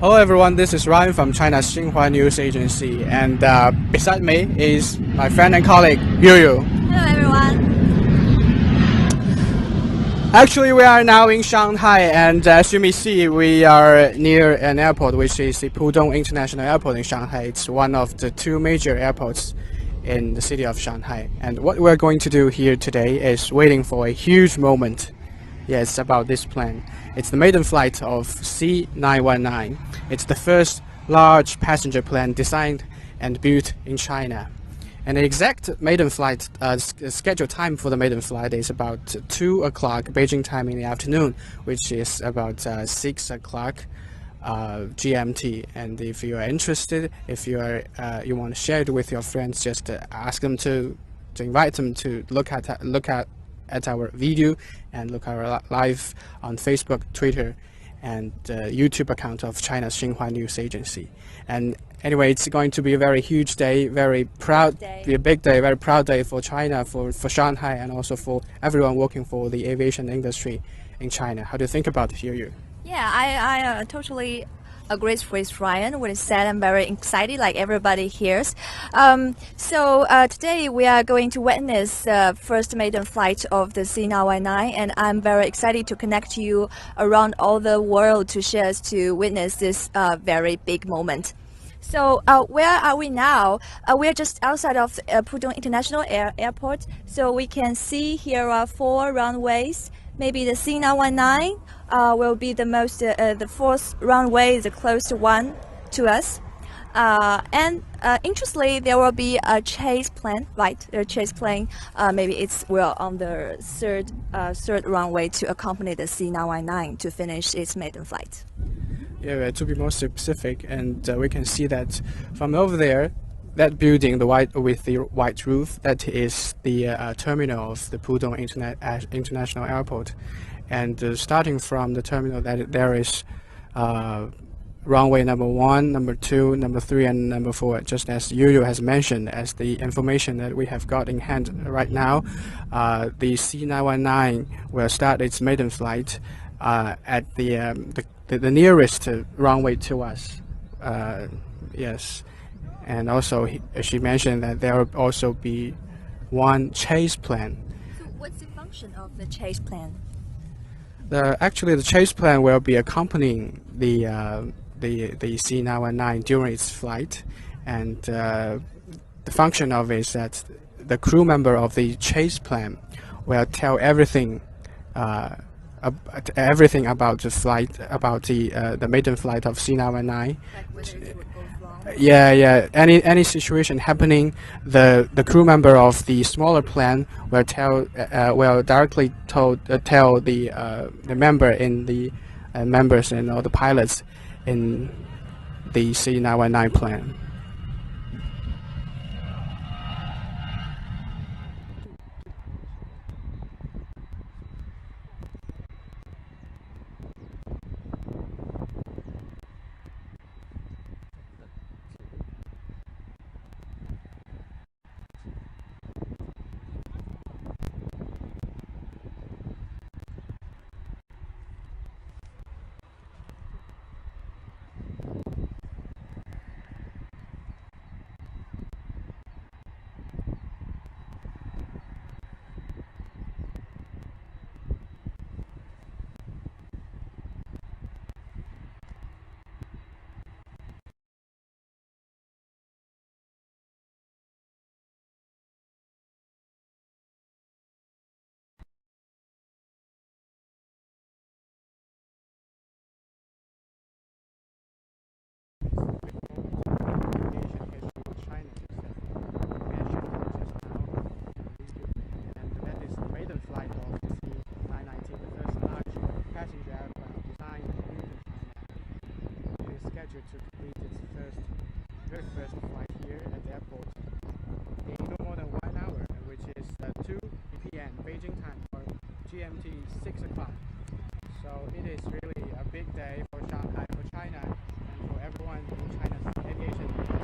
Hello everyone, this is Ryan from China's Xinhua News Agency, and beside me is my friend and colleague Yu Yu. Hello everyone. Actually, we are now in Shanghai, and as you may see, we are near an airport, which is the Pudong International Airport in Shanghai. It's one of the two major airports in the city of Shanghai. And what we're going to do here today is waiting for a huge moment. Yes, about this plane. It's the maiden flight of C919. It's the first large passenger plane designed and built in China. And the exact maiden flight, scheduled time for the maiden flight is about 2 o'clock Beijing time in the afternoon, which is about 6 o'clock GMT. And if you are interested, if you want to share it with your friends, just ask them to invite them to look at our video and look at our live on Facebook, Twitter, and YouTube account of China's Xinhua News Agency. And anyway, it's going to be a very huge day, very proud, be a big day, very proud day for China, for Shanghai, and also for everyone working for the aviation industry in China. How do you think about it, Yu? Yeah, I totally agree with Ryan what he said. I'm very excited, like everybody hears. Today we are going to witness the first maiden flight of the C919, and I'm very excited to connect you around all the world to witness this very big moment. So where are we now? We're just outside of Pudong International Airport. So we can see here are 4 runways. Maybe the C919 will be the fourth runway, the closest one to us. Interestingly, there will be a chase plane, right? A chase plane. Maybe it's on the third runway to accompany the C919 to finish its maiden flight. Yeah, to be more specific, and we can see that from over there, that building, with the white roof, that is the terminal of the Pudong International Airport. And starting from the terminal, there is runway number 1, number 2, number 3, and number 4. Just as Yu has mentioned, as the information that we have got in hand right now, the C919 will start its maiden flight at the nearest runway to us. Yes, and also she mentioned that there will also be one chase plane. So what's the function of the chase plane? Actually, the chase plane will be accompanying the C919 during its flight, and the function of it is that the crew member of the chase plane will tell everything about the flight, about the maiden flight of C919. Like whether it would go wrong? Yeah. Any situation happening, the crew member of the smaller plane will directly tell the member in the members and all the pilots in the C919 plane. To complete its very first flight here at the airport in no more than 1 hour, which is 2 p.m. Beijing time, or GMT 6 o'clock. So it is really a big day for Shanghai, for China, and for everyone in China's aviation industry.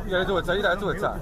一来坐这，一来坐这。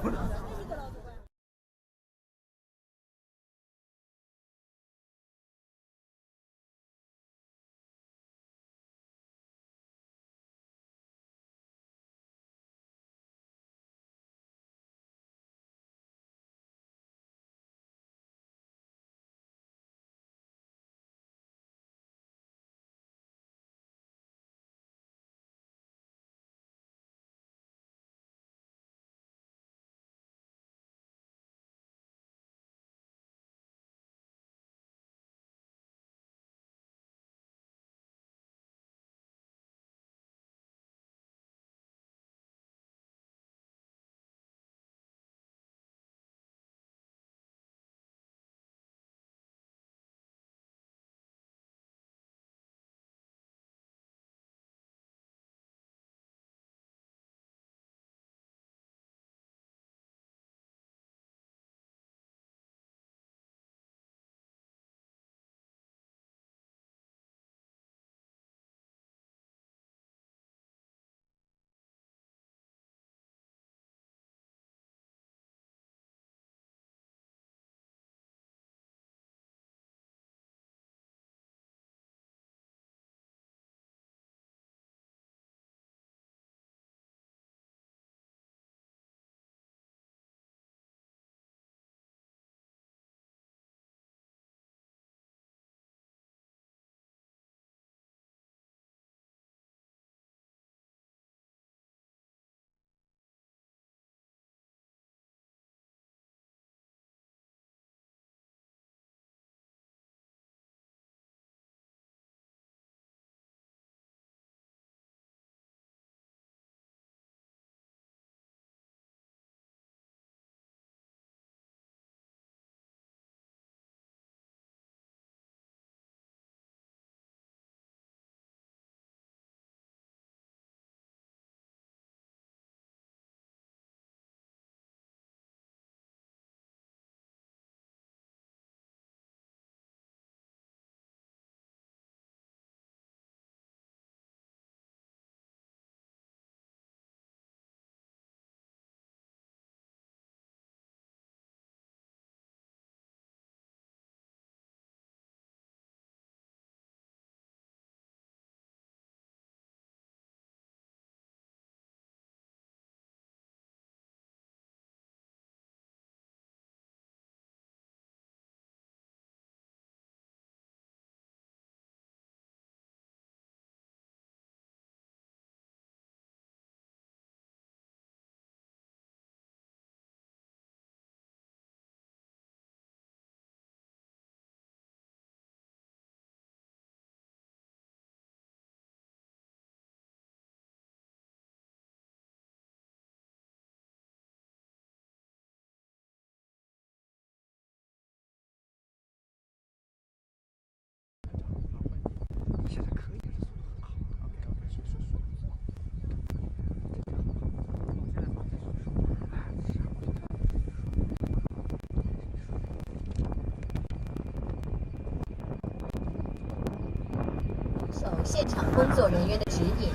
现场工作人员的指引，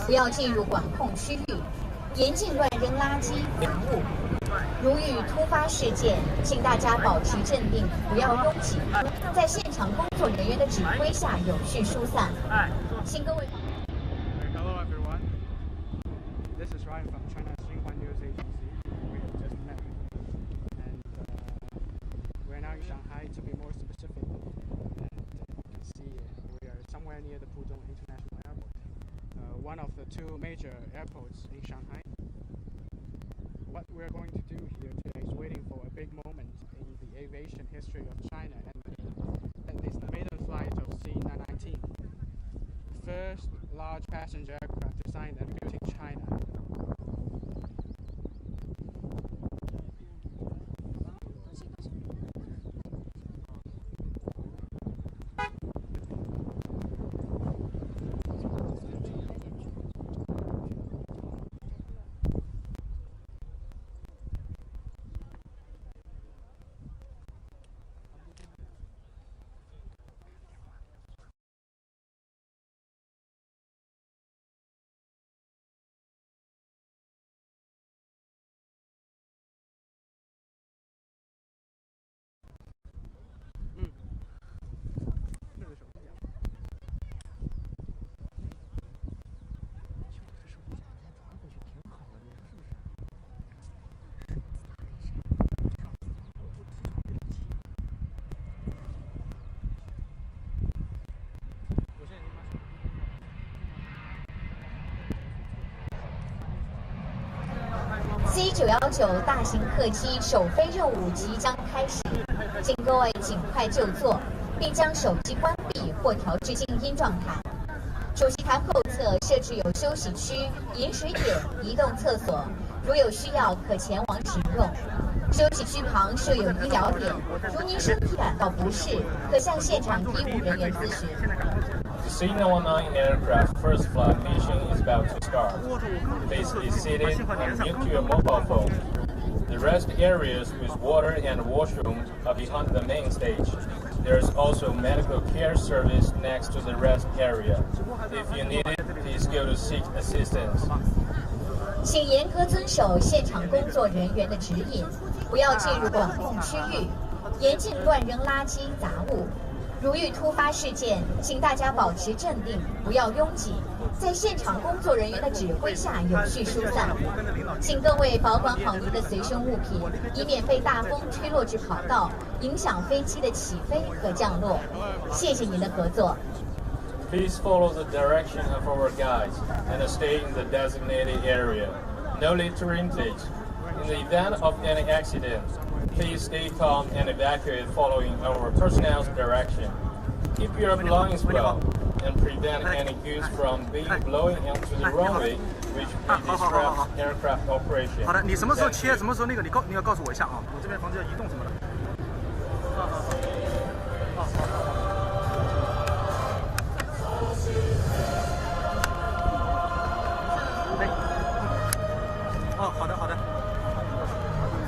不要进入管控区域，严禁乱扔垃圾、杂物。如遇突发事件，请大家保持镇定，不要拥挤，在现场工作人员的指挥下有序疏散。请各位。Hello everyone. This is Ryan from China's Xinhua News Agency. We just met, and we're now in Shanghai. To be more specific, and you can see we are somewhere near the Pudong International Airport, one of the two major airports in Shanghai. What we're going to do here today is waiting for a big moment in the aviation history of China, and it's the maiden flight of C919, the first large passenger aircraft designed and built in China. C919大型客机首飞任务即将开始，请各位尽快就座，并将手机关闭或调至静音状态。主席台后侧设置有休息区、饮水点、移动厕所，如有需要可前往使用。休息区旁设有医疗点，如您身体感到不适，可向现场医务人员咨询。The C919 aircraft first flight mission is about to start. Please be seated and mute your mobile phone. The rest areas with water and washroom are behind the main stage. There is also medical care service next to the rest area. If you need it, please go to seek assistance. 请严格遵守现场工作人员的指引，不要进入管控区域，严禁乱扔垃圾杂物。如遇突发事件，请大家保持镇定，不要拥挤，在现场工作人员的指挥下有序疏散。请各位保管好您的随身物品，以免被大风吹落至跑道，影响飞机的起飞和降落。谢谢您的合作。Please follow the direction of our guides and stay in the designated area. No littering, please. In the event of any accident, please stay calm and evacuate following our personnel's direction. Keep your belongings well and prevent any goods from being blown onto the runway, which may disrupt aircraft operation. 好的，你什么时候切，什么时候那个你要告诉我一下啊，我这边房子要移动什么的。好的好的，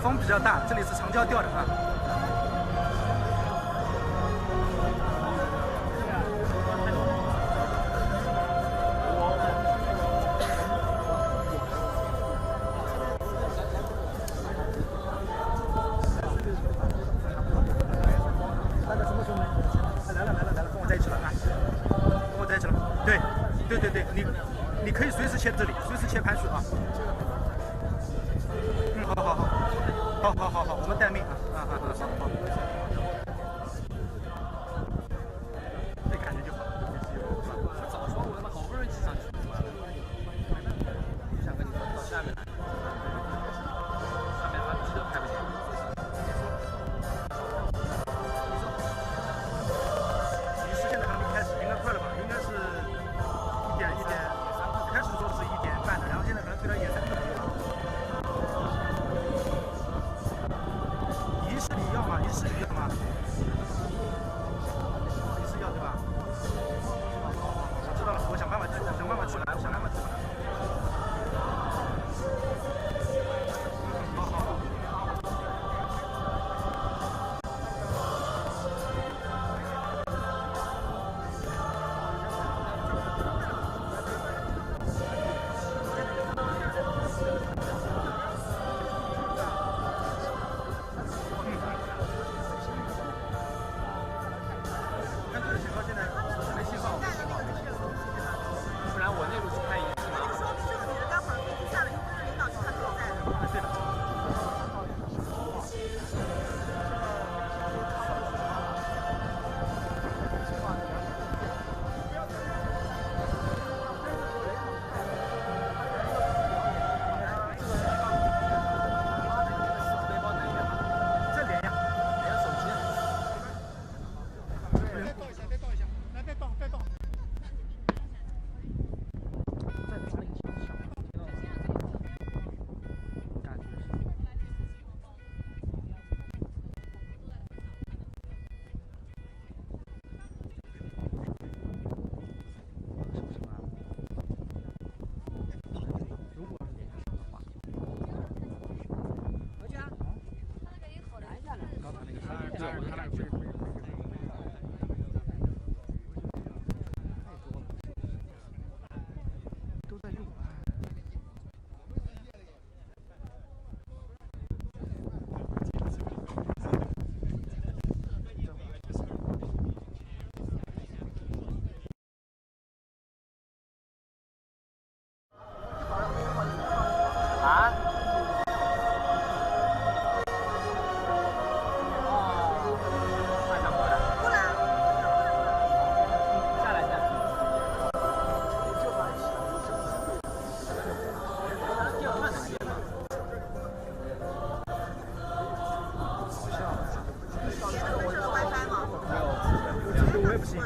风比较大，这里是长焦吊的啊。来了，跟我在一起了啊，跟我在一起了。对，你可以随时切这里，随时切盘旋啊。好，我们待命啊，好。这感觉就好。早说我他妈好不容易挤上去，想跟你说到下面来，上面把机都拍不见。仪式现在还没开始，应该快了吧？应该是一点，开始说是1点半的，然后现在可能推到1点3刻左右了。仪式礼要吗？仪式要对吧？我知道了，我想办法去拿。好。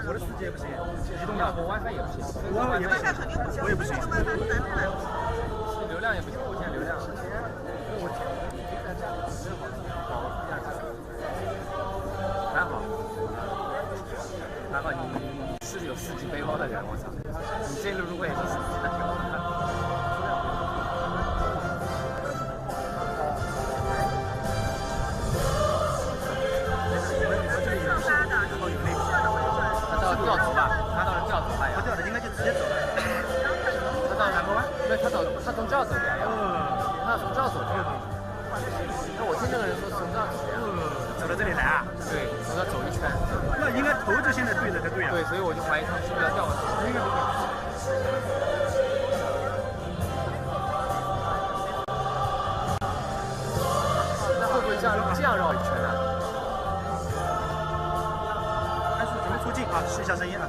我的4G 也不行，移动的我 WiFi 也不行，我也不行，我也不行。流量也不行，我现在流量，我还好你是有4G 背包的人，我操，你这路如果也是4G 的，挺好的。他到掉头吧，他到了掉头吧呀。他掉的应该就直接走了。他到南关，没有他从这儿走的呀。他从这儿走的。那我听那个人说从这儿走的呀。走到这里来啊？对，从这儿走一圈。那应该头就现在对着才对啊。对，所以我就怀疑他是不是要掉过去。应该不会。那会不会这样绕一圈啊？准备出镜啊，试一下声音啊。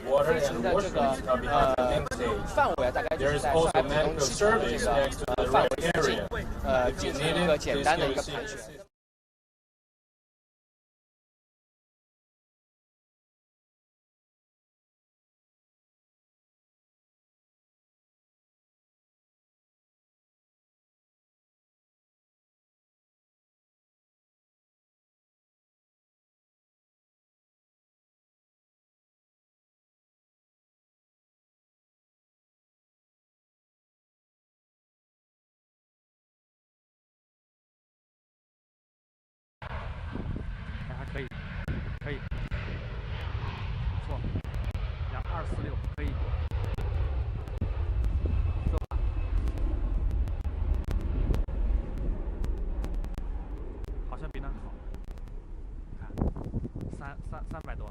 Water and washrooms are behind the main stage. 范围大概就是在上海浦东机场的这个范围附近，进行一个简单的一个盘旋。还可以，可以，不错，246可以，走吧，好像比那好，看300多。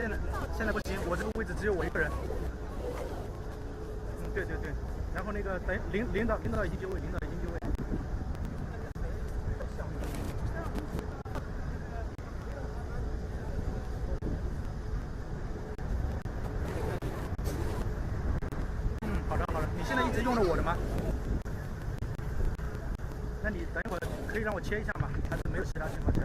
现在不行，我这个位置只有我一个人。对对对，然后那个等领导已经就位，领导已经就位。好的好的，你现在一直用着我的吗？那你等一会儿可以让我切一下吗？还是没有其他情况下？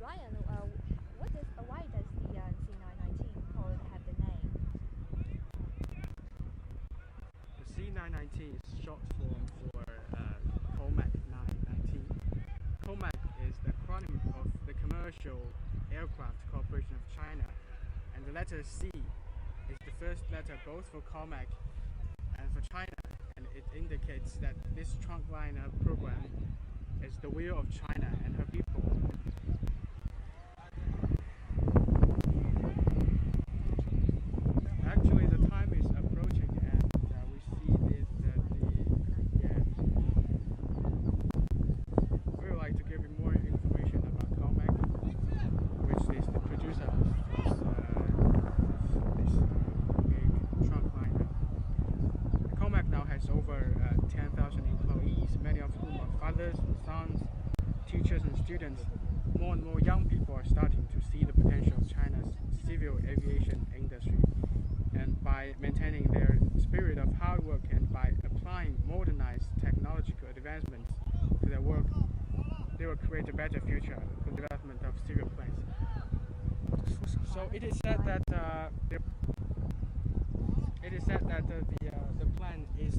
Ryan, why does the C919 call have the name? The C919 is short form for COMAC 919. COMAC is the acronym of the Commercial Aircraft Corporation of China, and the letter C is the first letter both for COMAC and for China, and it indicates that this trunkliner program is the will of China and her people. Actually, the time is approaching, and we see we would like to give you more information about COMAC, which is the producer of this big trunkliner. COMAC now has over 10,000 employees, many of whom are fathers, sons, teachers, and students. More and more young people are starting to see the potential of China's civil aviation industry, and by maintaining their spirit of hard work and by applying modernized technological advancements to their work, they will create a better future for the development of civil planes. So it is said that the plan is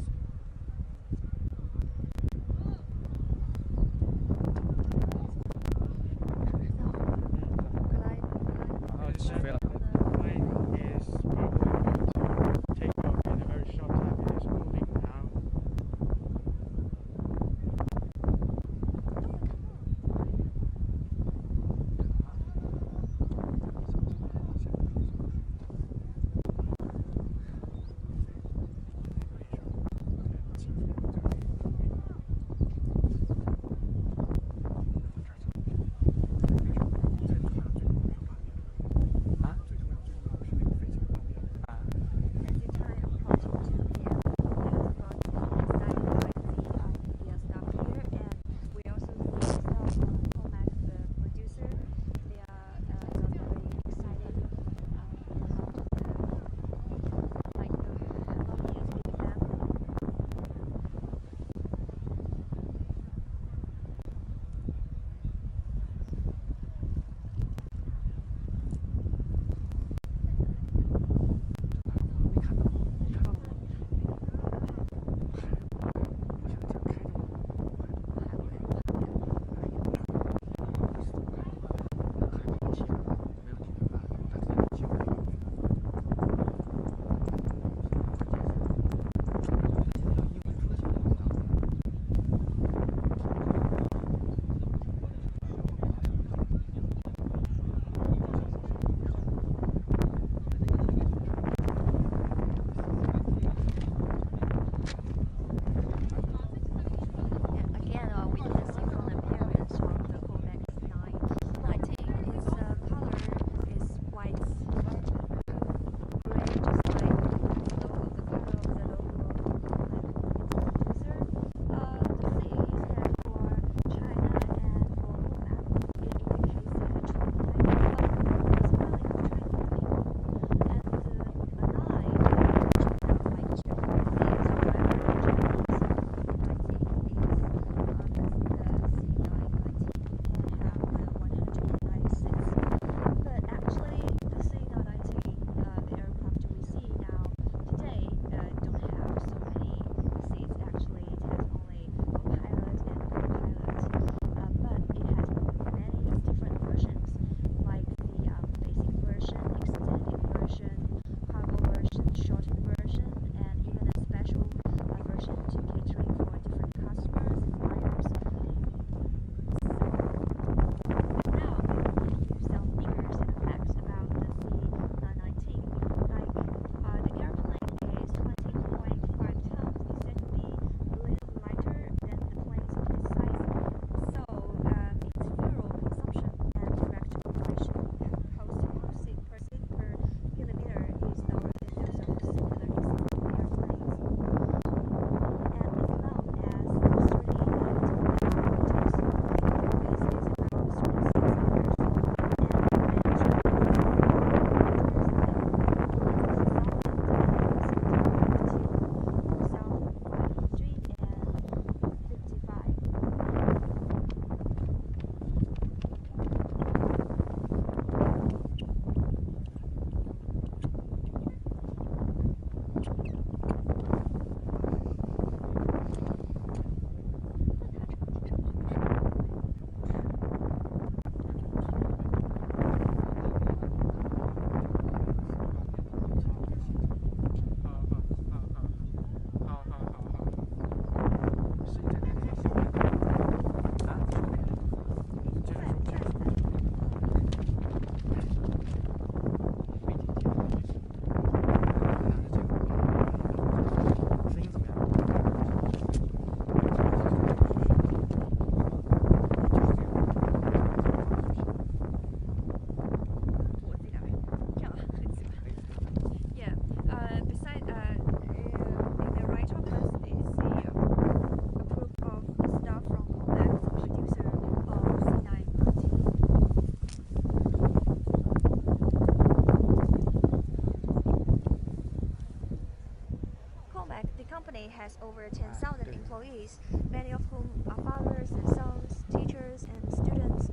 over 10,000 employees, many of whom are fathers and sons, teachers and students.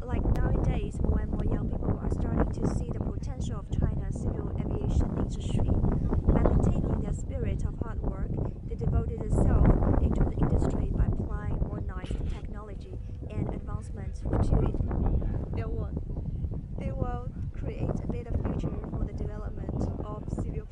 Like nowadays, more and more young people are starting to see the potential of China's civil aviation industry. By maintaining their spirit of hard work, they devoted themselves into the industry by applying modernized technology and advancements to it. They will create a better future for the development of civil.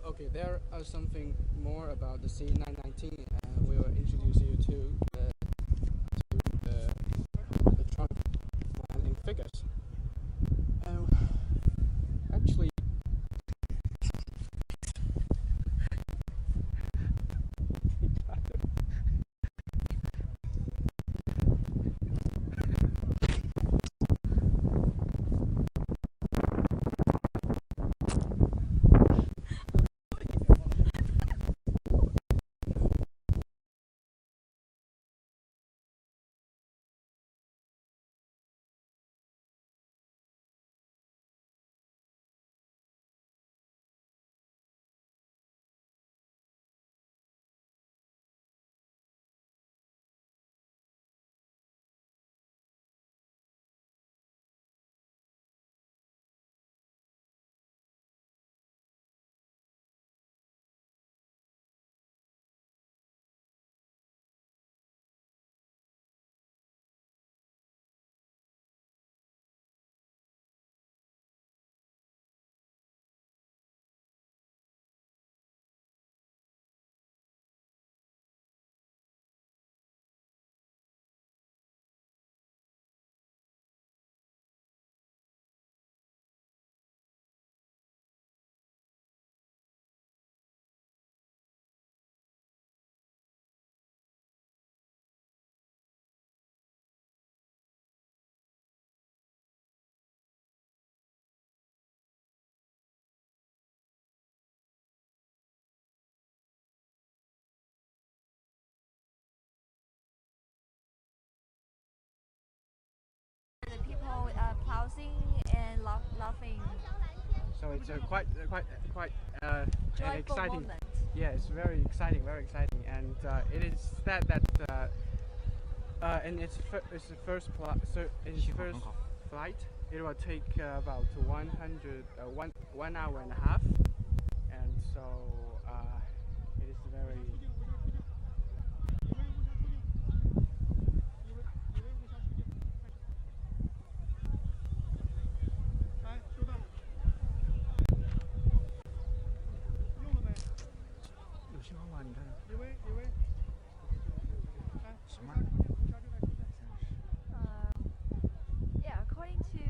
Okay, there are something more about the C919, and we will introduce you to the trunk landing figures. Actually, The people pausing and laughing. so it's a quite an Joyful exciting. moment. Yeah, it's very exciting, and it is said that in its first flight, it will take about 1 hour and a half, and so it is very. Yeah, according to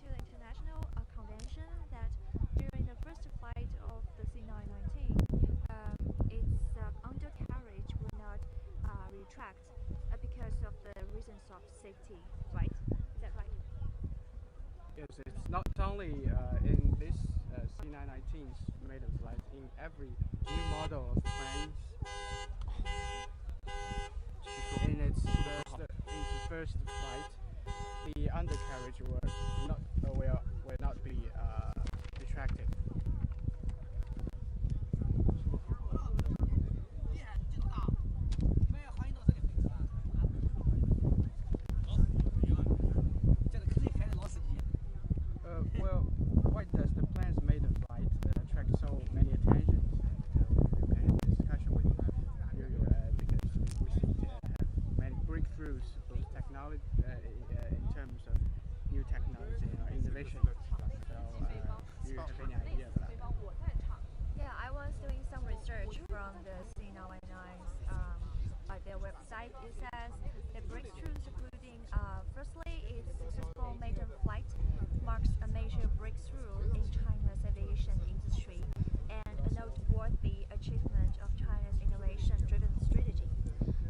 the international convention that during the first flight of the C919, its undercarriage will not retract because of the reasons of safety, right? Is that right? Yes, it's not only in this C919's maiden flight. In every new model of planes, in its first flight, the undercarriage will not be retracted. Well, why does the plane's maiden flight attract so many attentions? And we had a discussion with you because we seem to have many breakthroughs in technology in terms of new technology or innovation. So, do you have any idea about that? Yeah, I was doing some research from the C919's their website. It says the breakthroughs including Firstly, its successful maiden flight marks a major breakthrough in China's aviation industry and a noteworthy achievement of China's innovation-driven strategy.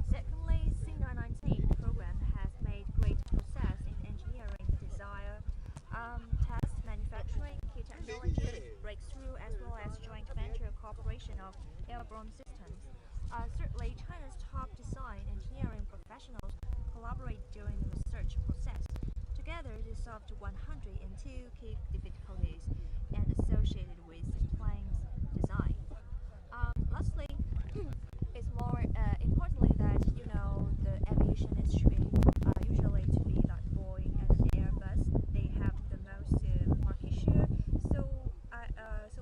Secondly, C919 program has made great progress in engineering, design, test, manufacturing, key technology breakthrough, as well as joint venture cooperation of airborne systems. Thirdly, China's top design engineering professionals collaborate during the research process. Together, they solved 102 key difficulties and associated with the plane's design. Lastly, it's more importantly that the aviation industry usually to be like Boeing and Airbus, they have the most market share. So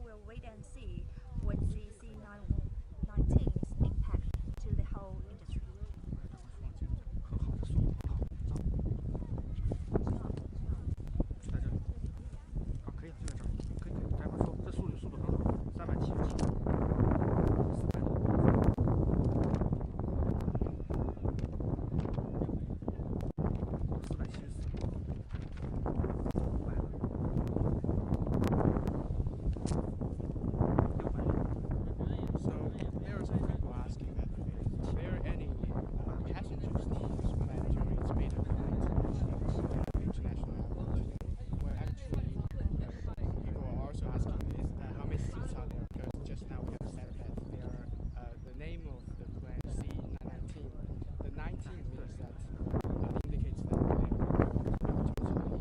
we'll wait and see what the C919's impact to the whole industry. 很好，这速度很好，走。就在这里。啊，可以啊，就在这儿，可以，待会儿说，这速度很好，377。So there are some people asking that is there any passengers needs planned during its maiden flight at international airport? Well, actually, people are also asking is that how many seats are there? Because just now we have said that they are the name of the plane C919. The 19 means that indicates that there are totally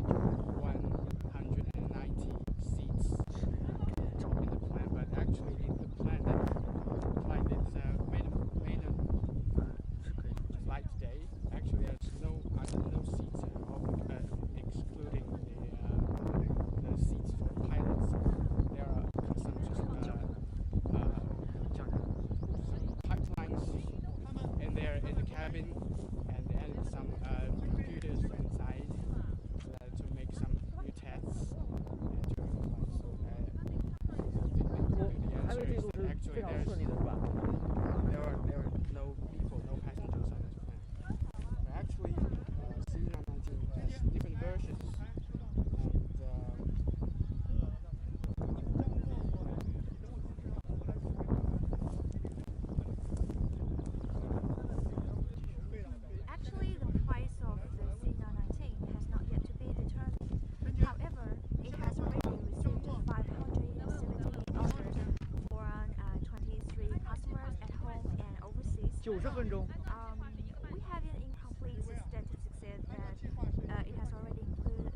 190 seats in the plane, but actually the plane that flight its maiden flight today, actually there's no seats at all, excluding the seats for pilots. There are some just pipelines in there in the cabin, and some computers inside to make some new tests during the flight. The answer is actually there are no people, no passengers on this plane. But actually, C919 has different versions, Actually, the price of the C919 has not yet to be determined. However, it has already received 570 orders for 23 customers at home and overseas. 90分钟。 We have an incomplete statistics that it has already included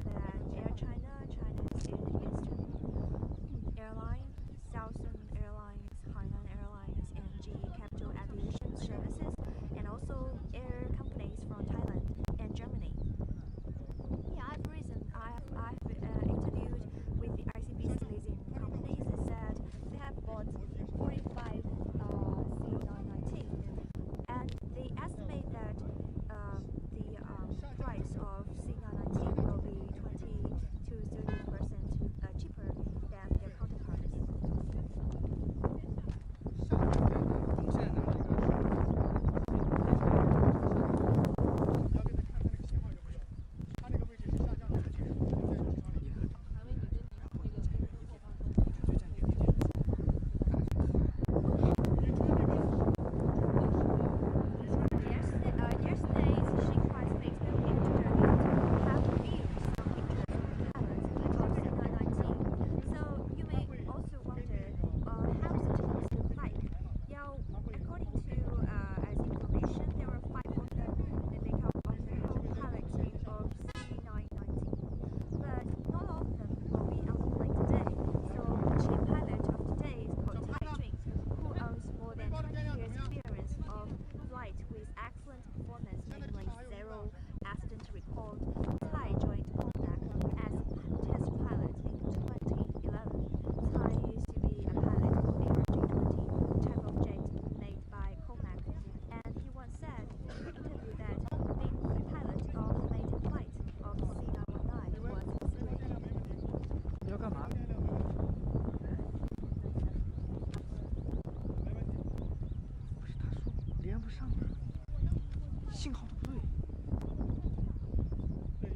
Air China, China's Eastern Airline, Southern Airlines, Hainan Airlines, and GE Capital Aviation Services, and also air companies from Thailand and Germany. Yeah, I've interviewed with the ICBC leasing companies. They said they have bought 45 C919, and they estimate that the price of C919 will be 20 to 30% cheaper than their counterparts. 我们现在拿了一个。它那个位置是下降的，Yesterday's Shanghai Space Museum have revealed some pictures of pilots of C919. So you may also wonder how such things look like. Yeah, according to as information, there are 5 of them that make up of the whole pilot team of C919. But not all of them will be on the plane today. So the chief pilot of today is called Tai Jun, who owns more than 20 years experience of flight with excellent performance, namely 0 accident record. Tai joined Comac as test pilot in 2011. Tai used to be a pilot for ARJ-20 type of jet made by Comac, and he once said in an interview that being the pilot of the maiden flight of C919 was his dream. 你要干嘛？不是，他说连不上了，信号都不对。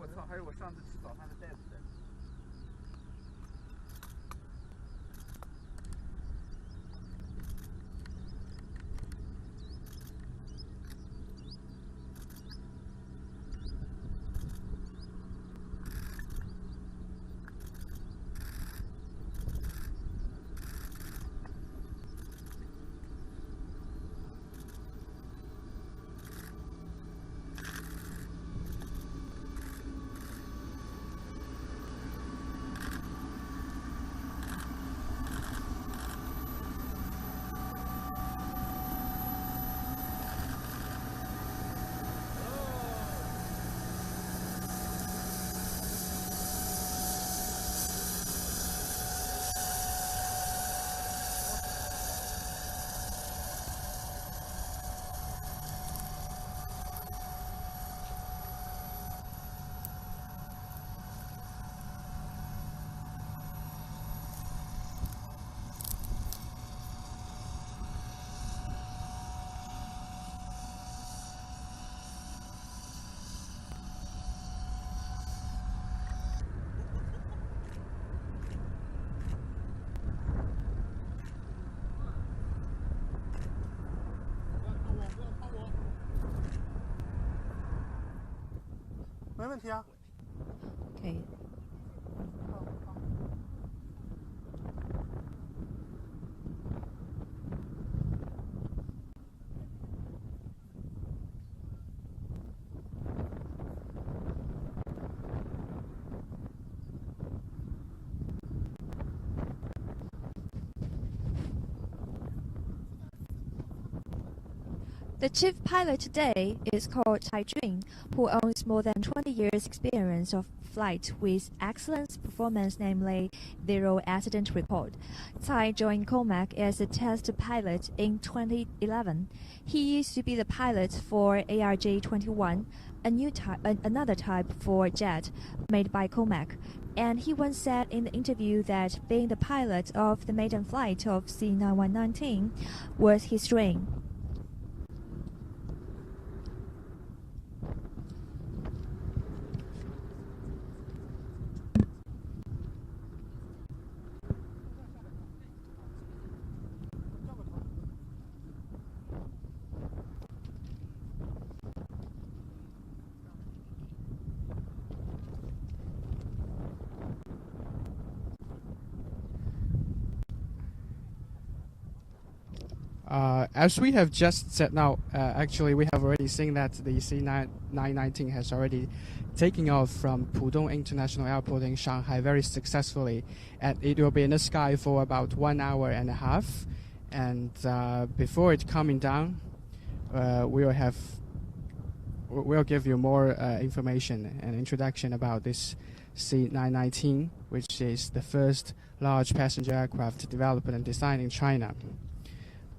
我操，还有我上次吃早饭的袋子在。没问题啊。Okay. The chief pilot today is called Cai Jun, who owns more than 20 years experience of flight with excellent performance, namely zero accident record. Cai joined Comac as a test pilot in 2011. He used to be the pilot for ARJ-21, another type for jet made by Comac. And he once said in the interview that being the pilot of the maiden flight of C919 was his dream. As we have just said now, actually we have already seen that the C919 has already taken off from Pudong International Airport in Shanghai very successfully, and it will be in the sky for about 1 hour and a half. And before it coming down, we'll give you more information and introduction about this C919, which is the first large passenger aircraft developed and designed in China.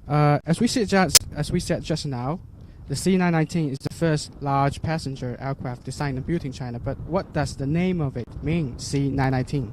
As we said just now, the C919 is the first large passenger aircraft designed and built in China. But what does the name of it mean, C919?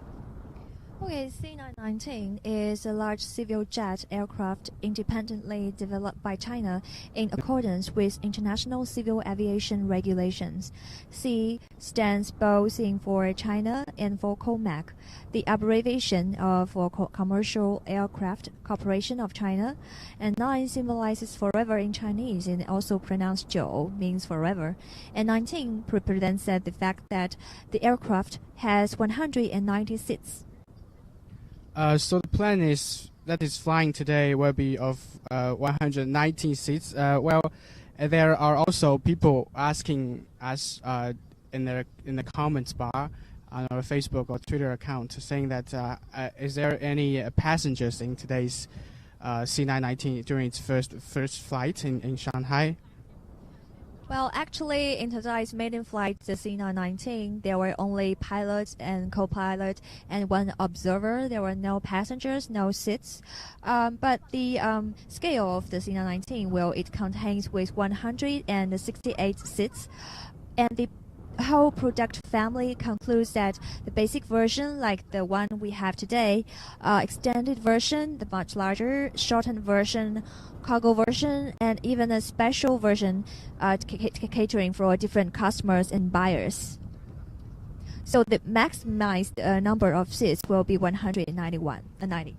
Okay, C919 is a large civil jet aircraft independently developed by China in accordance with international civil aviation regulations. C stands both in for China and for COMAC, the abbreviation for Commercial Aircraft Corporation of China, and 9 symbolizes forever in Chinese and also pronounced 9 means forever, and 19 represents the fact that the aircraft has 190 seats. So the plane that is flying today will be of 119 seats. there are also people asking us in the comments bar on our Facebook or Twitter account, saying that is there any passengers in today's C919 during its first flight in Shanghai? Well, actually, in today's maiden flight, the C919, there were only pilot and co-pilot and one observer. There were no passengers, no seats. But the scale of the C919, well, it contains with 168 seats, and the whole product family concludes that the basic version, like the one we have today, extended version, the much larger, shortened version, cargo version, and even a special version catering for different customers and buyers. So the maximized number of seats will be 190.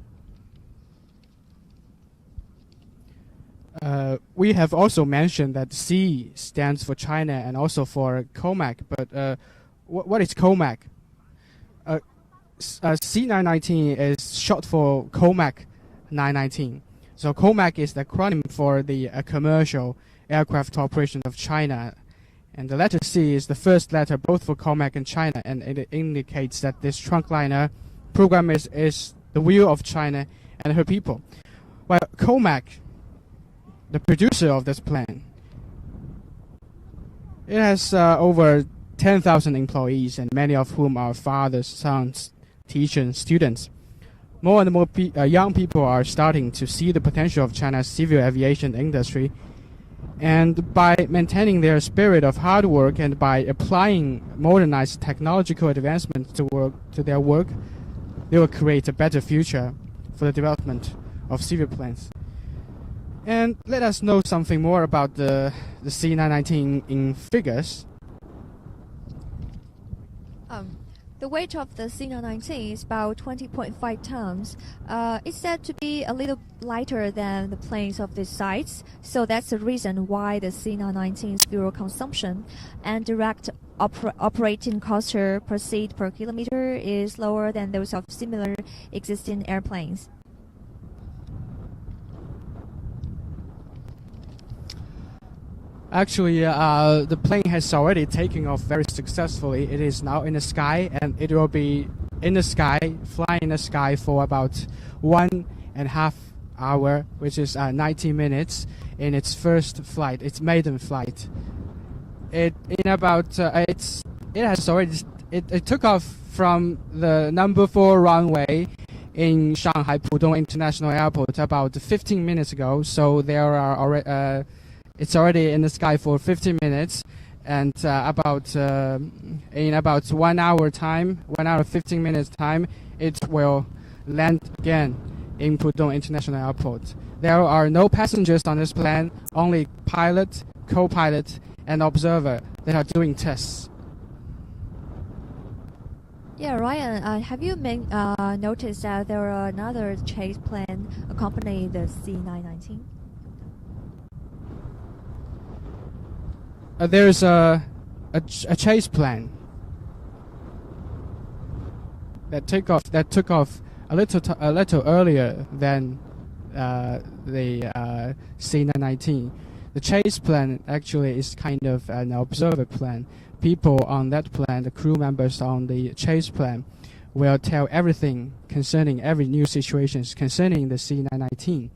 We have also mentioned that C stands for China and also for COMAC, but what is COMAC? C919 is short for COMAC 919. So COMAC is the acronym for the Commercial Aircraft Corporation of China, and the letter C is the first letter both for COMAC and China, and it indicates that this trunkliner program is the will of China and her people. Well, COMAC, the producer of this plan, it has over 10,000 employees, and many of whom are fathers, sons, teachers, students. More and more young people are starting to see the potential of China's civil aviation industry, and by maintaining their spirit of hard work and by applying modernized technological advancements to their work, they will create a better future for the development of civil planes. And let us know something more about the C919 in figures. The weight of the C919 is about 20.5 tons. It's said to be a little lighter than the planes of this size, so that's the reason why the C919's fuel consumption and direct operating cost per seat per kilometer is lower than those of similar existing airplanes. Actually, the plane has already taken off very successfully. It is now in the sky, and it will be in the sky, flying in the sky for about 1.5 hours, which is 90 minutes in its first flight, its maiden flight. It took off from the number 4 runway in Shanghai Pudong International Airport about 15 minutes ago. So there are already. It's already in the sky for 15 minutes, and in about 1 hour time, 1 hour 15 minutes time, it will land again in Pudong International Airport. There are no passengers on this plane, only pilot, co-pilot, and observer that are doing tests. Yeah, Ryan, have you noticed that there are another chase plane accompanying the C919? There's a chase plane that took off a little earlier than the C919. The chase plane actually is kind of an observer plane. People on that plane, the crew members on the chase plane, will tell everything concerning every new situation concerning the C919.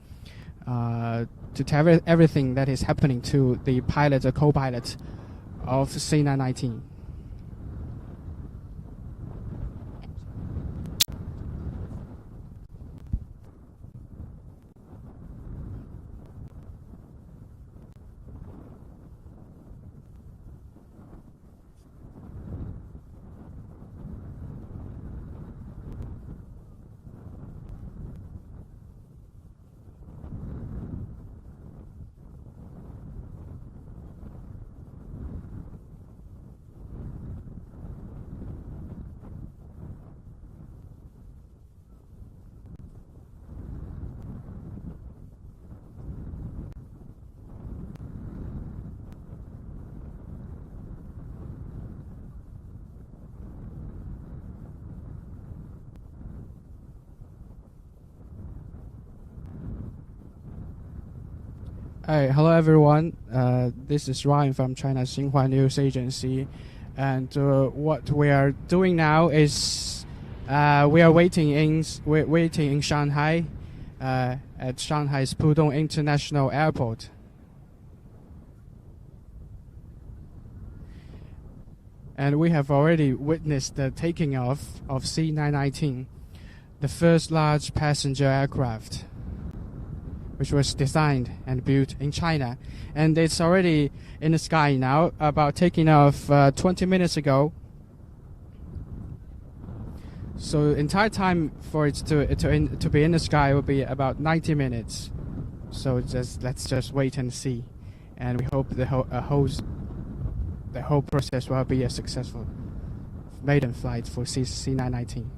To tell everything that is happening to the pilot or co-pilot of C919. Hi, hello everyone. This is Ryan from China's Xinhua News Agency, and what we are doing now is we are waiting in Shanghai at Shanghai's Pudong International Airport. And we have already witnessed the taking off of C919, the first large passenger aircraft, which was designed and built in China. And it's already in the sky now, about taking off 20 minutes ago. So the entire time for it to be in the sky will be about 90 minutes. So let's just wait and see. And we hope the whole process will be a successful maiden flight for C919.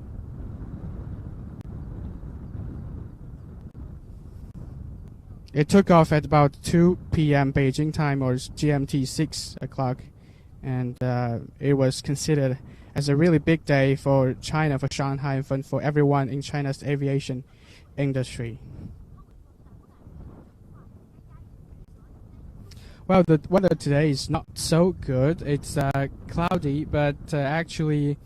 It took off at about 2 p.m. Beijing time, or GMT 6 o'clock, and it was considered as a really big day for China, for Shanghai, and for everyone in China's aviation industry. Well, the weather today is not so good. It's cloudy, but actually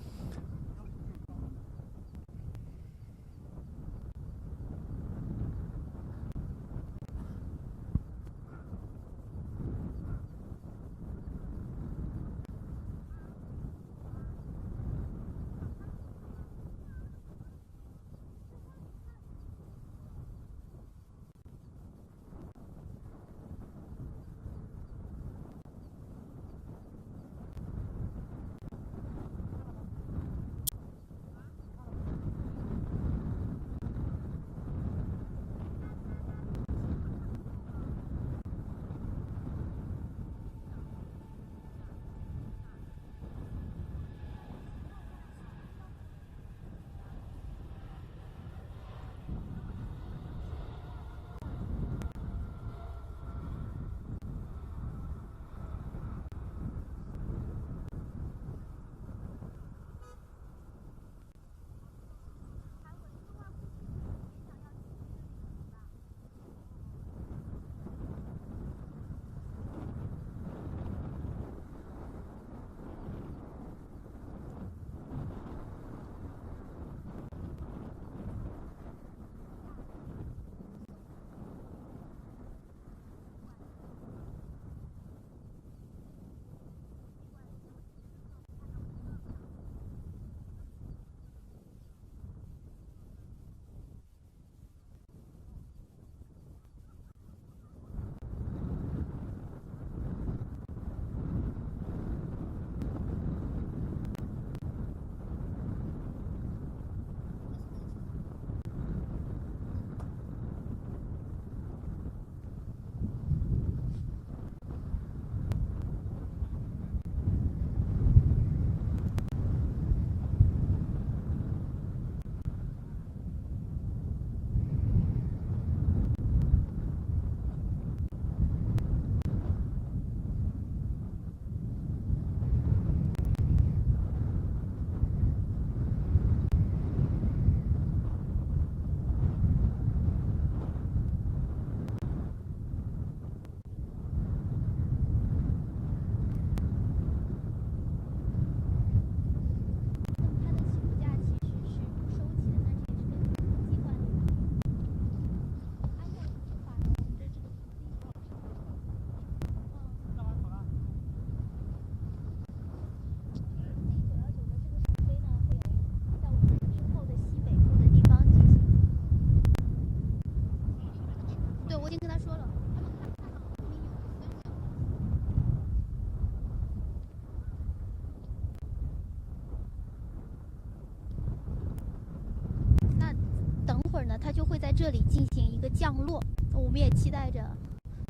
它就会在这里进行一个降落。我们也期待着，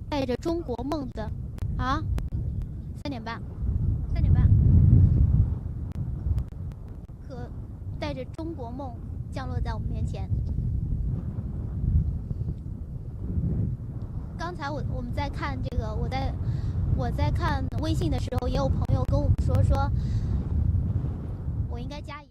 带着中国梦的3点半，和带着中国梦降落在我们面前。刚才我们在看这个，我在看微信的时候，也有朋友跟我们说，我应该加一。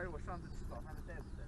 还有我上次吃早饭的袋子在。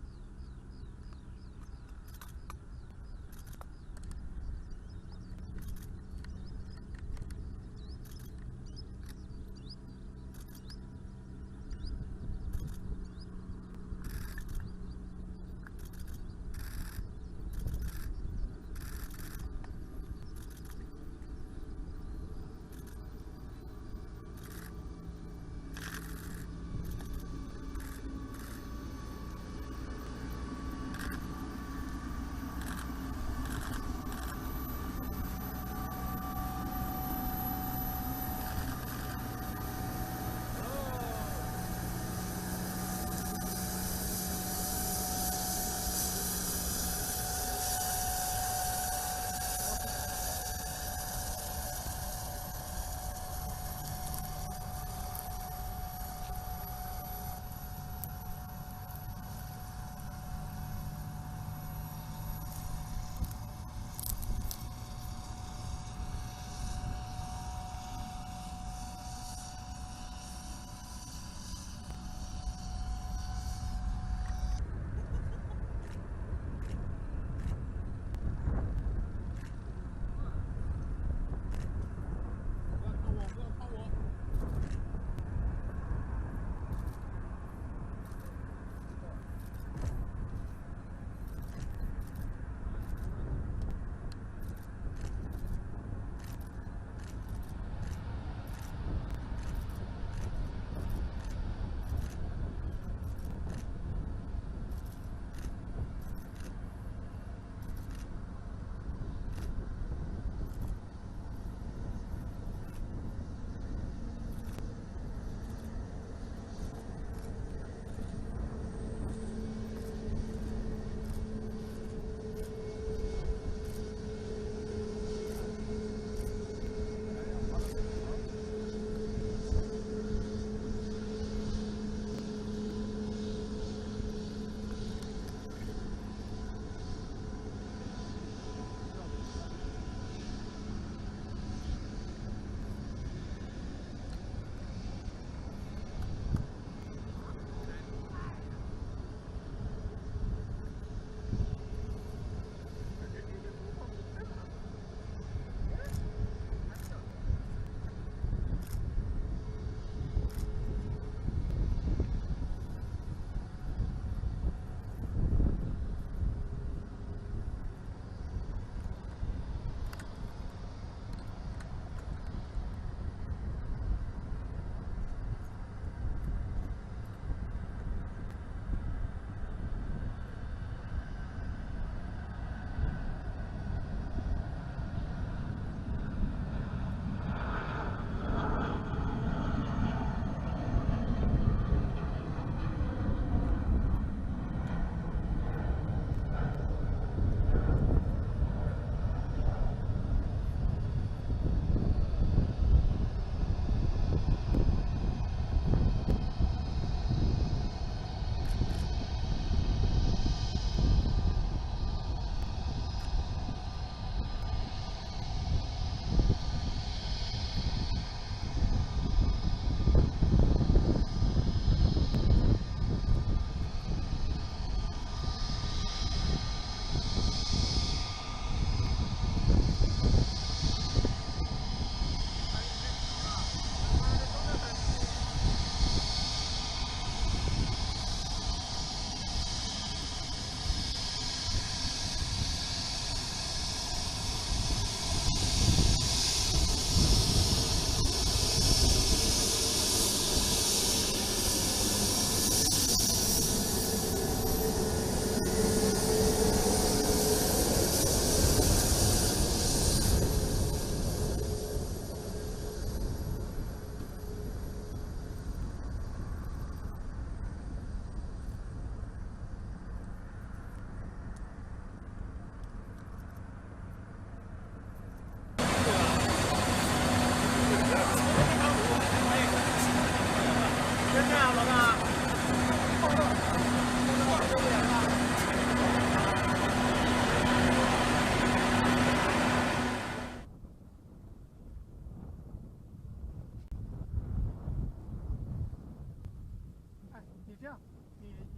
你这样，你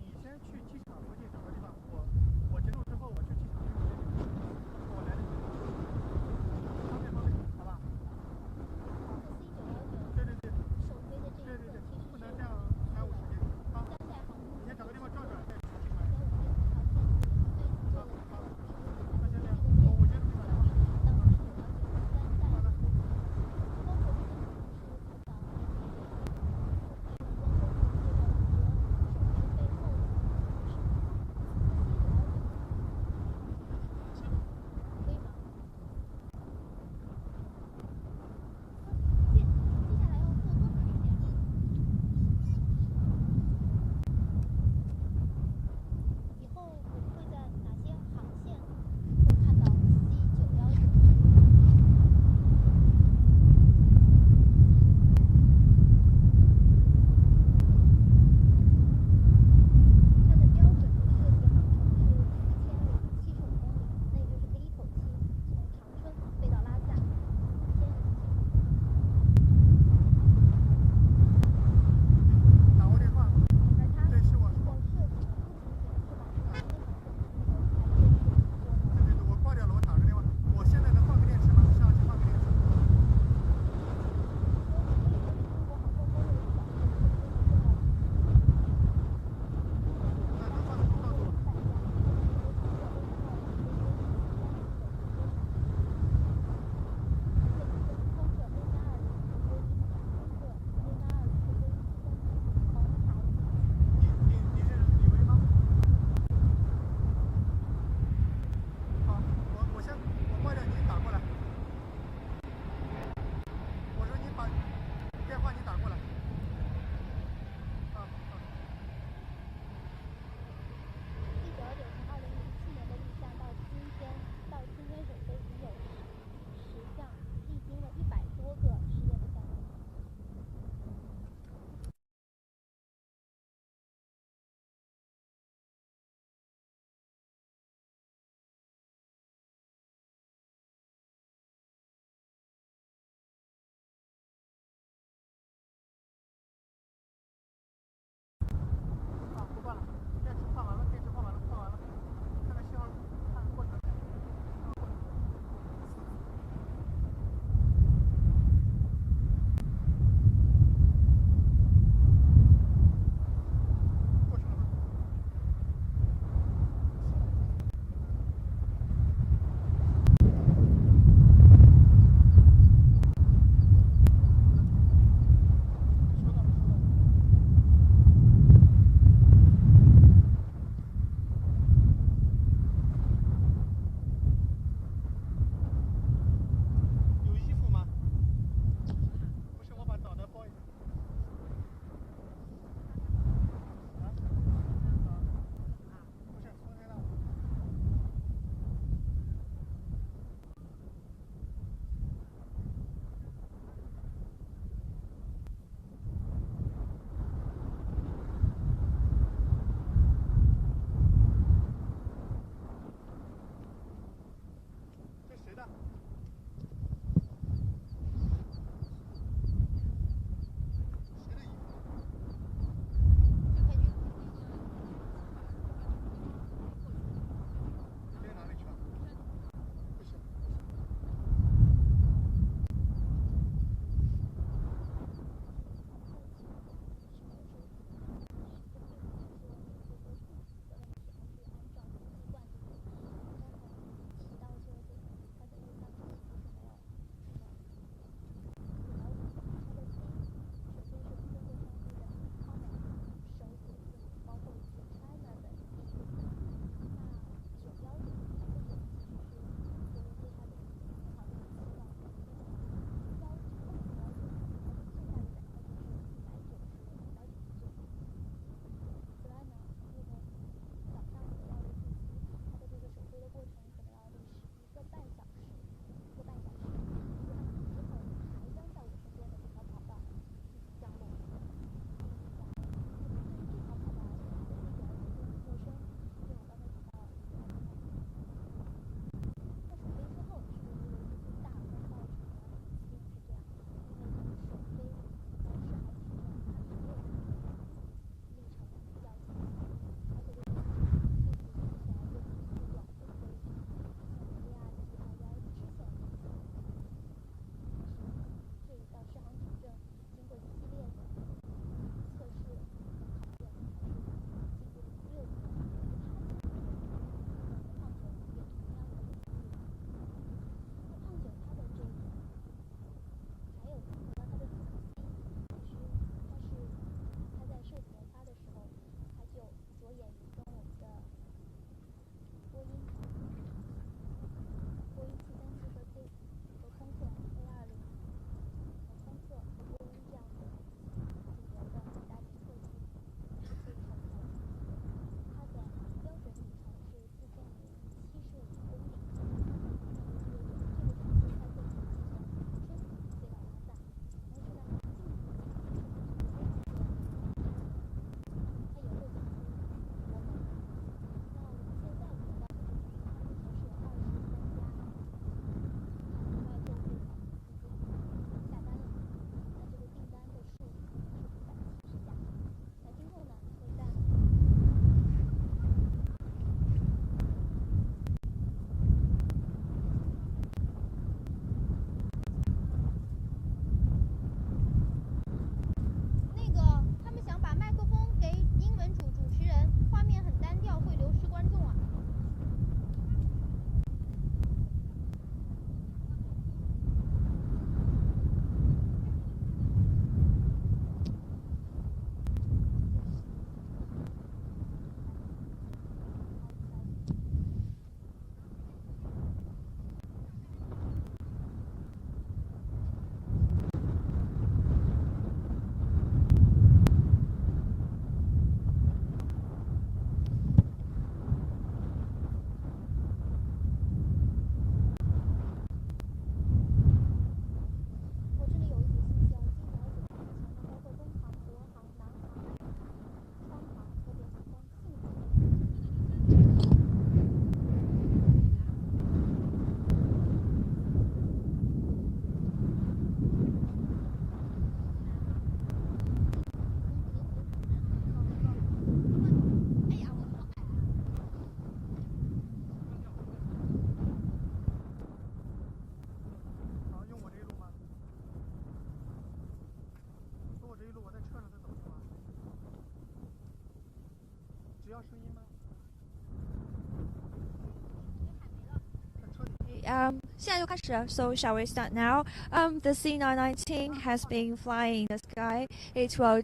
现在就开始了。So shall we start now? The C919 has been flying in the sky. It will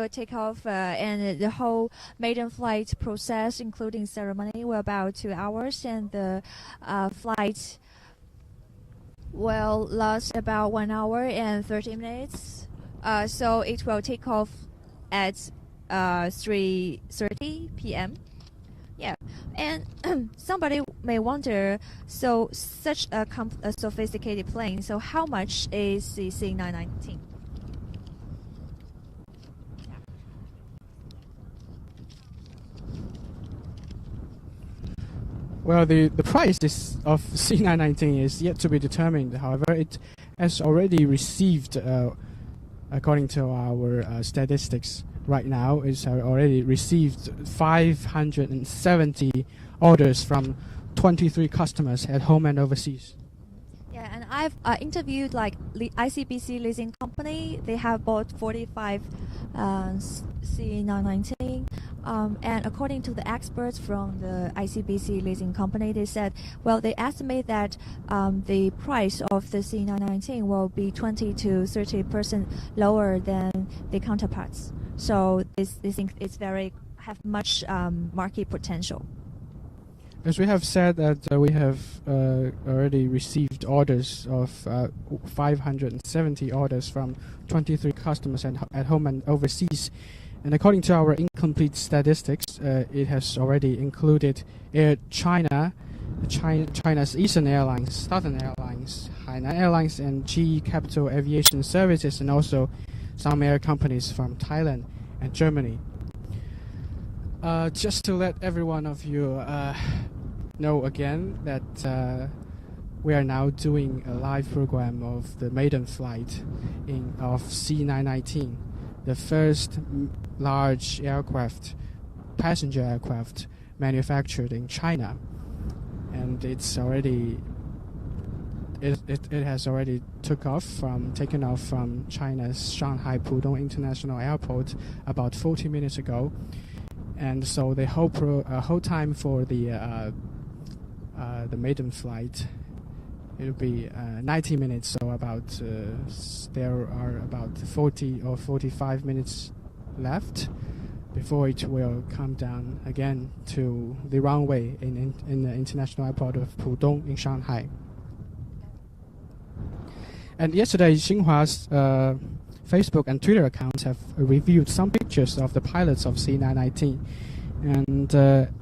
take off, and the whole maiden flight process, including ceremony, will about 2 hours, and the flight will last about 1 hour and 30 minutes. So it will take off at 3:30 p.m. Yeah, and somebody may wonder, so such a sophisticated plane, so how much is the C919? Well, the price of C919 is yet to be determined. However, it has already received, according to our statistics right now, it's already received 570 orders from 23 customers at home and overseas. Yeah, and I've interviewed like ICBC leasing company. They have bought 45 C919. And according to the experts from the ICBC leasing company, they said, well, they estimate that the price of the C919 will be 20 to 30% lower than the counterparts. So they think it's have much market potential. As we have said that we have already received orders of 570 orders from 23 customers at home and overseas. And according to our incomplete statistics, it has already included Air China, China's Eastern Airlines, Southern Airlines, Hainan Airlines, and GE Capital Aviation Services, and also some air companies from Thailand and Germany. Just to let every one of you know again that we are now doing a live program of the maiden flight of C919, the first large aircraft, passenger aircraft manufactured in China, and it has already taken off from China's Shanghai Pudong International Airport about 40 minutes ago. And so the whole time for the maiden flight, it'll be 90 minutes. So there are about 40 or 45 minutes left before it will come down again to the runway in the international airport of Pudong in Shanghai. And yesterday, Xinhua's Facebook and Twitter accounts have reviewed some pictures of the pilots of C919, and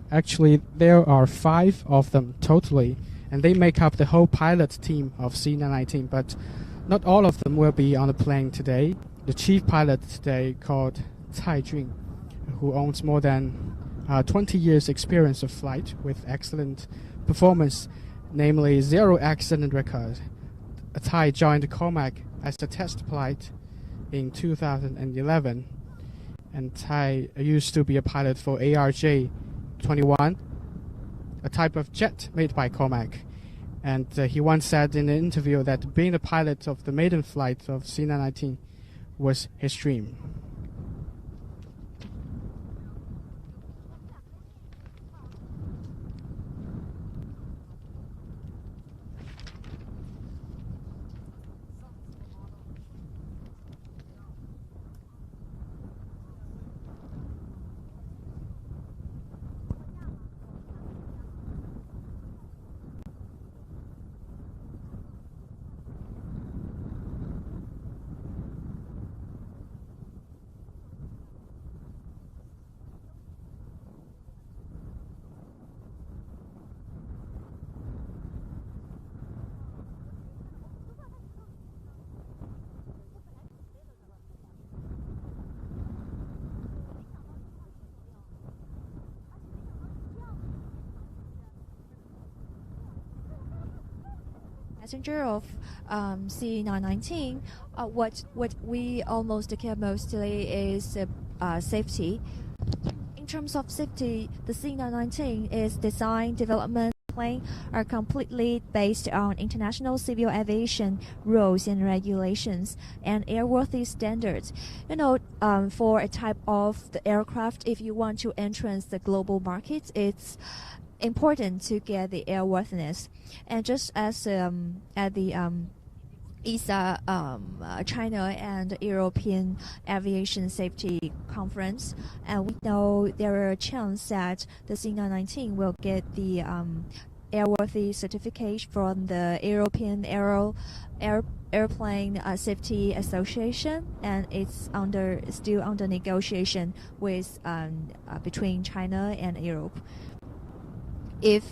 actually there are 5 of them totally, and they make up the whole pilot team of C919, but not all of them will be on the plane today. The chief pilot today, called Cai Jun, who owns more than 20 years experience of flight with excellent performance, namely 0 accident record. Cai joined Comac as a test pilot in 2011, and Cai used to be a pilot for ARJ-21, a type of jet made by Comac. And he once said in an interview that being the pilot of the maiden flight of C919 was his dream. Passenger of C919, what we almost care mostly is safety. In terms of safety, the C919 is designed, development, airplane are completely based on international civil aviation rules and regulations and airworthy standards. For a type of the aircraft, if you want to enter the global market, it's important to get the airworthiness. And just as at the ESA, China and European Aviation Safety Conference, and we know there are a chance that the C919 will get the airworthy certificate from the European Airplane Safety Association, and it's still under negotiation with between China and Europe. If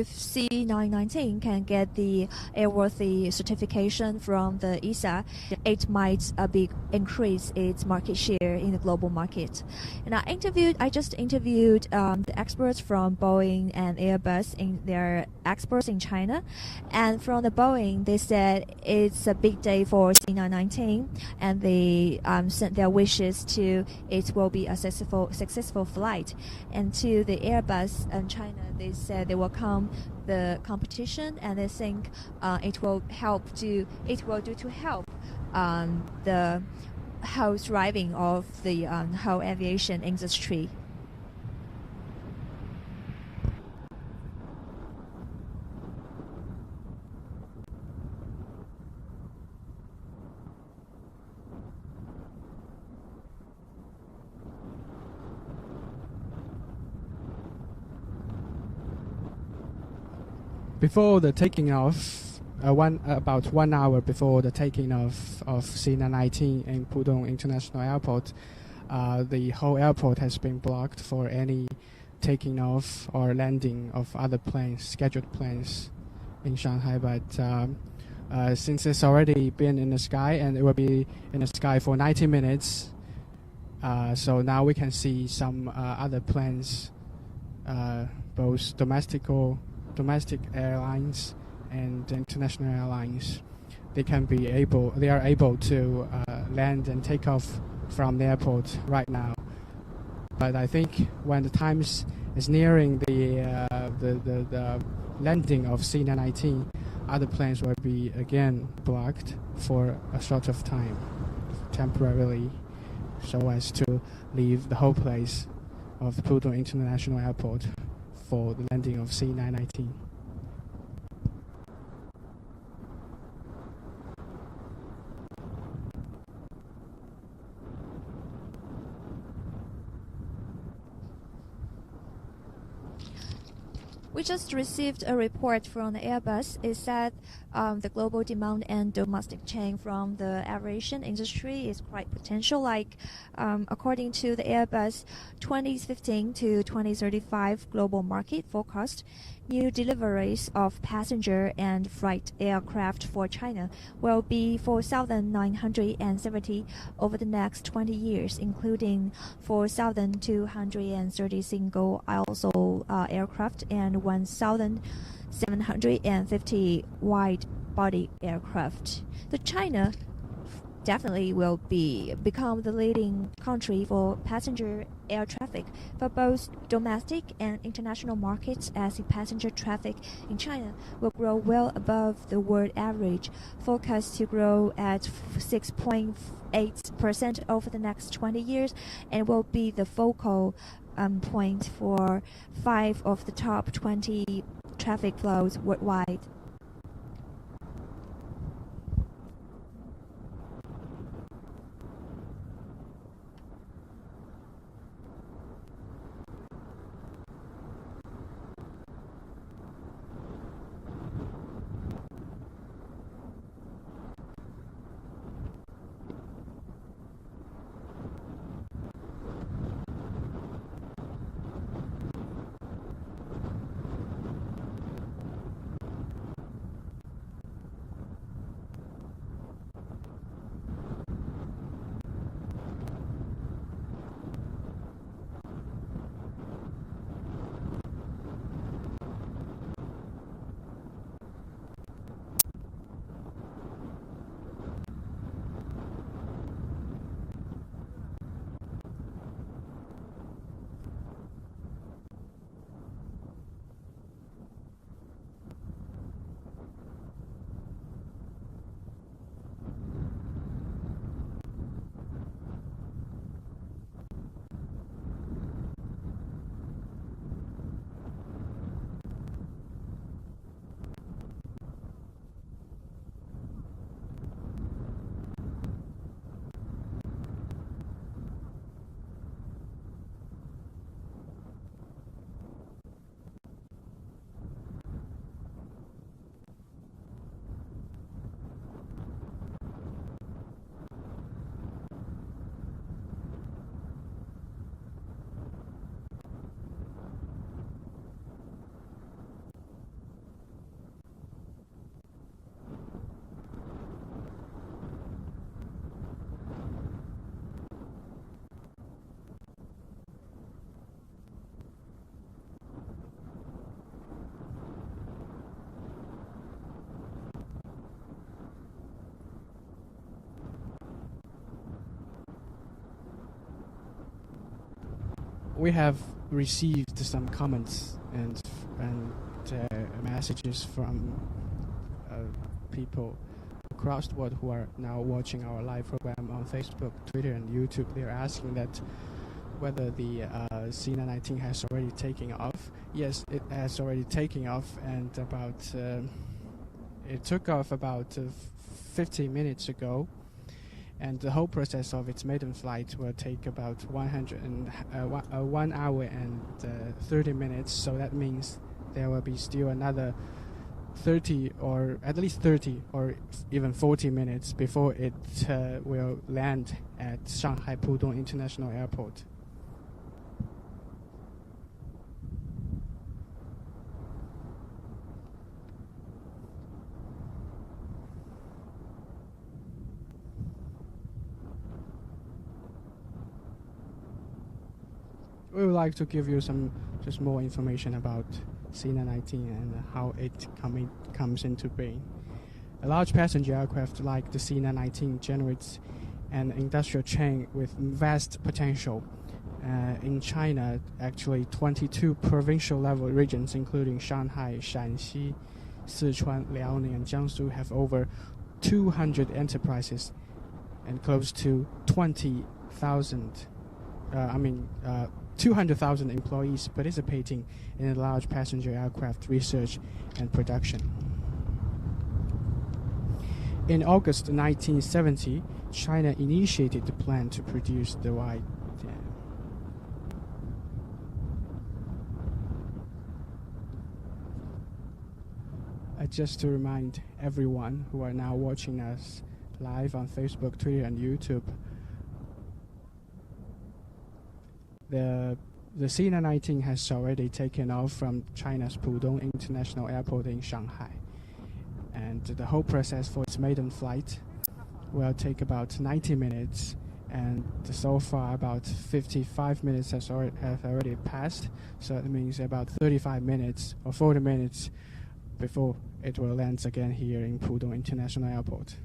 C919 can get the airworthy certification from the ESA, it might increase its market share in the global market. And I just interviewed the experts from Boeing and Airbus, their experts in China, and from the Boeing, they said it's a big day for C919, and they sent their wishes to it will be a successful flight. And to the Airbus and China, they said they will come the competition, and they think it will do to help the whole thriving of the whole aviation industry. Before the taking off, about 1 hour before the taking off of C919 in Pudong International Airport, the whole airport has been blocked for any taking off or landing of other planes, scheduled planes in Shanghai. But since it's already been in the sky, and it will be in the sky for 90 minutes, so now we can see some other planes, both domestic airlines and international airlines. They are able to land and take off from the airport right now. But I think when the time is nearing the landing of C919, other planes will be again blocked for a short of time, temporarily, so as to leave the whole place of the Pudong International Airport for the landing of C919. We just received a report from the Airbus. It said the global demand and domestic chain from the aviation industry is quite potential. According to the Airbus 2015 to 2035 global market forecast, new deliveries of passenger and freight aircraft for China will be 4,970 over the next 20 years, including 4,230 single-aisle aircraft and 1,750 wide-body aircraft. China definitely will become the leading country for passenger air traffic for both domestic and international markets, as the passenger traffic in China will grow well above the world average, forecast to grow at 6.8% over the next 20 years, and will be the focal point for 5 of the top 20 traffic flows worldwide. we have received some comments and messages from people across the world who are now watching our live program on Facebook, Twitter, and YouTube. They're asking that whether the C919 has already taken off. Yes, it has already taken off, and it took off about 50 minutes ago. And the whole process of its maiden flight will take about 1 hour and 30 minutes. So that means there will be still another 30 or at least 30 or even 40 minutes before it will land at Shanghai Pudong International Airport. We would like to give you some just more information about C919 and how it comes into being. A large passenger aircraft like the C919 generates an industrial chain with vast potential. In China, actually 22 provincial level regions including Shanghai, Shanxi, Sichuan, Liaoning and Jiangsu have over 200 enterprises and close to 200,000 employees participating in a large passenger aircraft research and production. In August 1970, China initiated the plan to produce the wide. Just to remind everyone who are now watching us live on Facebook, Twitter, and YouTube, the C919 has already taken off from China's Pudong International Airport in Shanghai, and the whole process for its maiden flight will take about 90 minutes, and so far about 55 minutes have already passed, so it means about 35 minutes or 40 minutes before it will land again here in Pudong International Airport.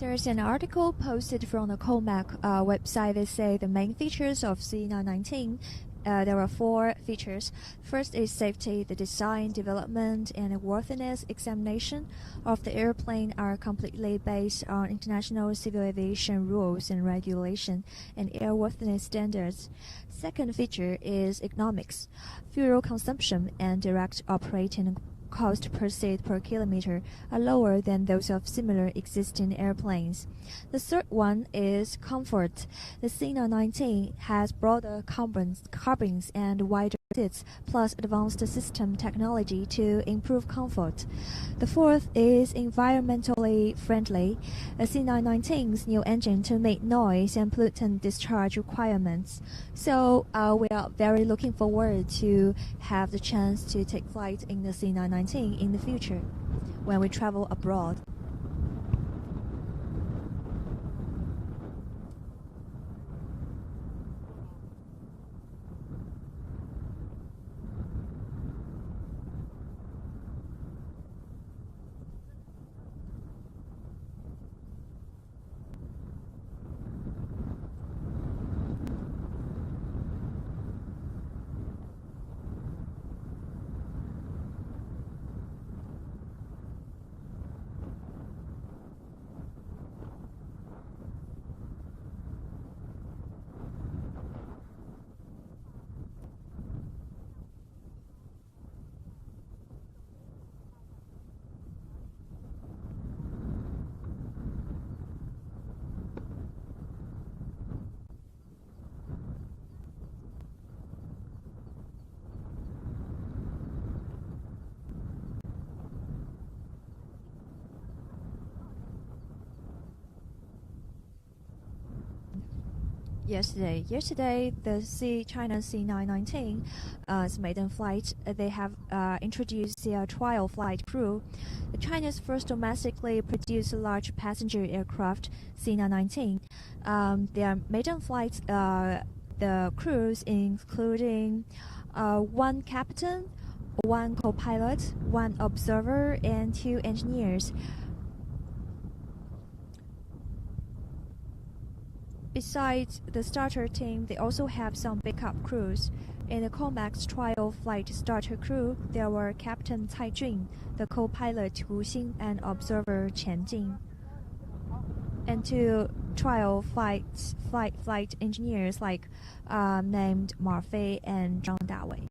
There's an article posted from the COMAC website. They say the main features of C919. There are 4 features. First is safety. The design, development, and worthiness examination of the airplane are completely based on international civil aviation rules and regulation and airworthiness standards. Second feature is economics. Fuel consumption and direct operating cost per seat per kilometer are lower than those of similar existing airplanes. The third one is comfort. The C919 has broader cabins and wider seats, plus advanced system technology to improve comfort. The fourth is environmentally friendly. A C919's new engine to meet noise and pollutant discharge requirements. So we are very looking forward to have the chance to take flight in the C919 in the future when we travel abroad. yesterday. Yesterday, the China C919 maiden flight, they have introduced their trial flight crew. China's first domestically produced large passenger aircraft, C919. Their maiden flight, the crews including one captain, one co-pilot, one observer, and 2 engineers. Besides the starter team, they also have some backup crews. In the COMAX trial flight starter crew, there were Captain Cai Jun, the co-pilot Hu Xin, and observer Chen Jing, and 2 trial flight engineers like named Ma Fei and Zhang Dawei.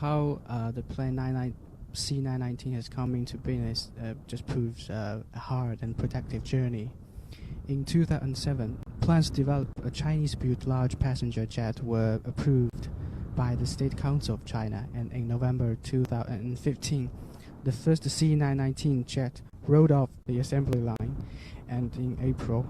How the plane C919 has come into business just proves a hard and protective journey. In 2007, plans to develop a Chinese-built large passenger jet were approved by the State Council of China, and in November 2015, the first C919 jet rolled off the assembly line, and in April,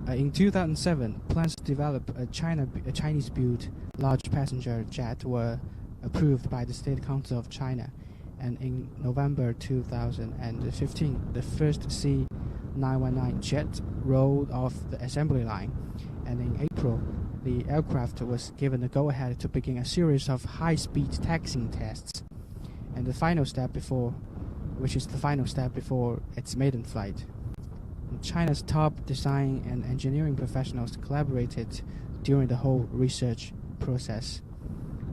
in 2007, plans to develop a Chinese-built large passenger jet were approved by the State Council of China, and in November 2015, the first C919 jet rolled off the assembly line, and in April, the aircraft was given the go-ahead to begin a series of high-speed taxiing tests, and the final step before its maiden flight. China's top design and engineering professionals collaborated during the whole research process,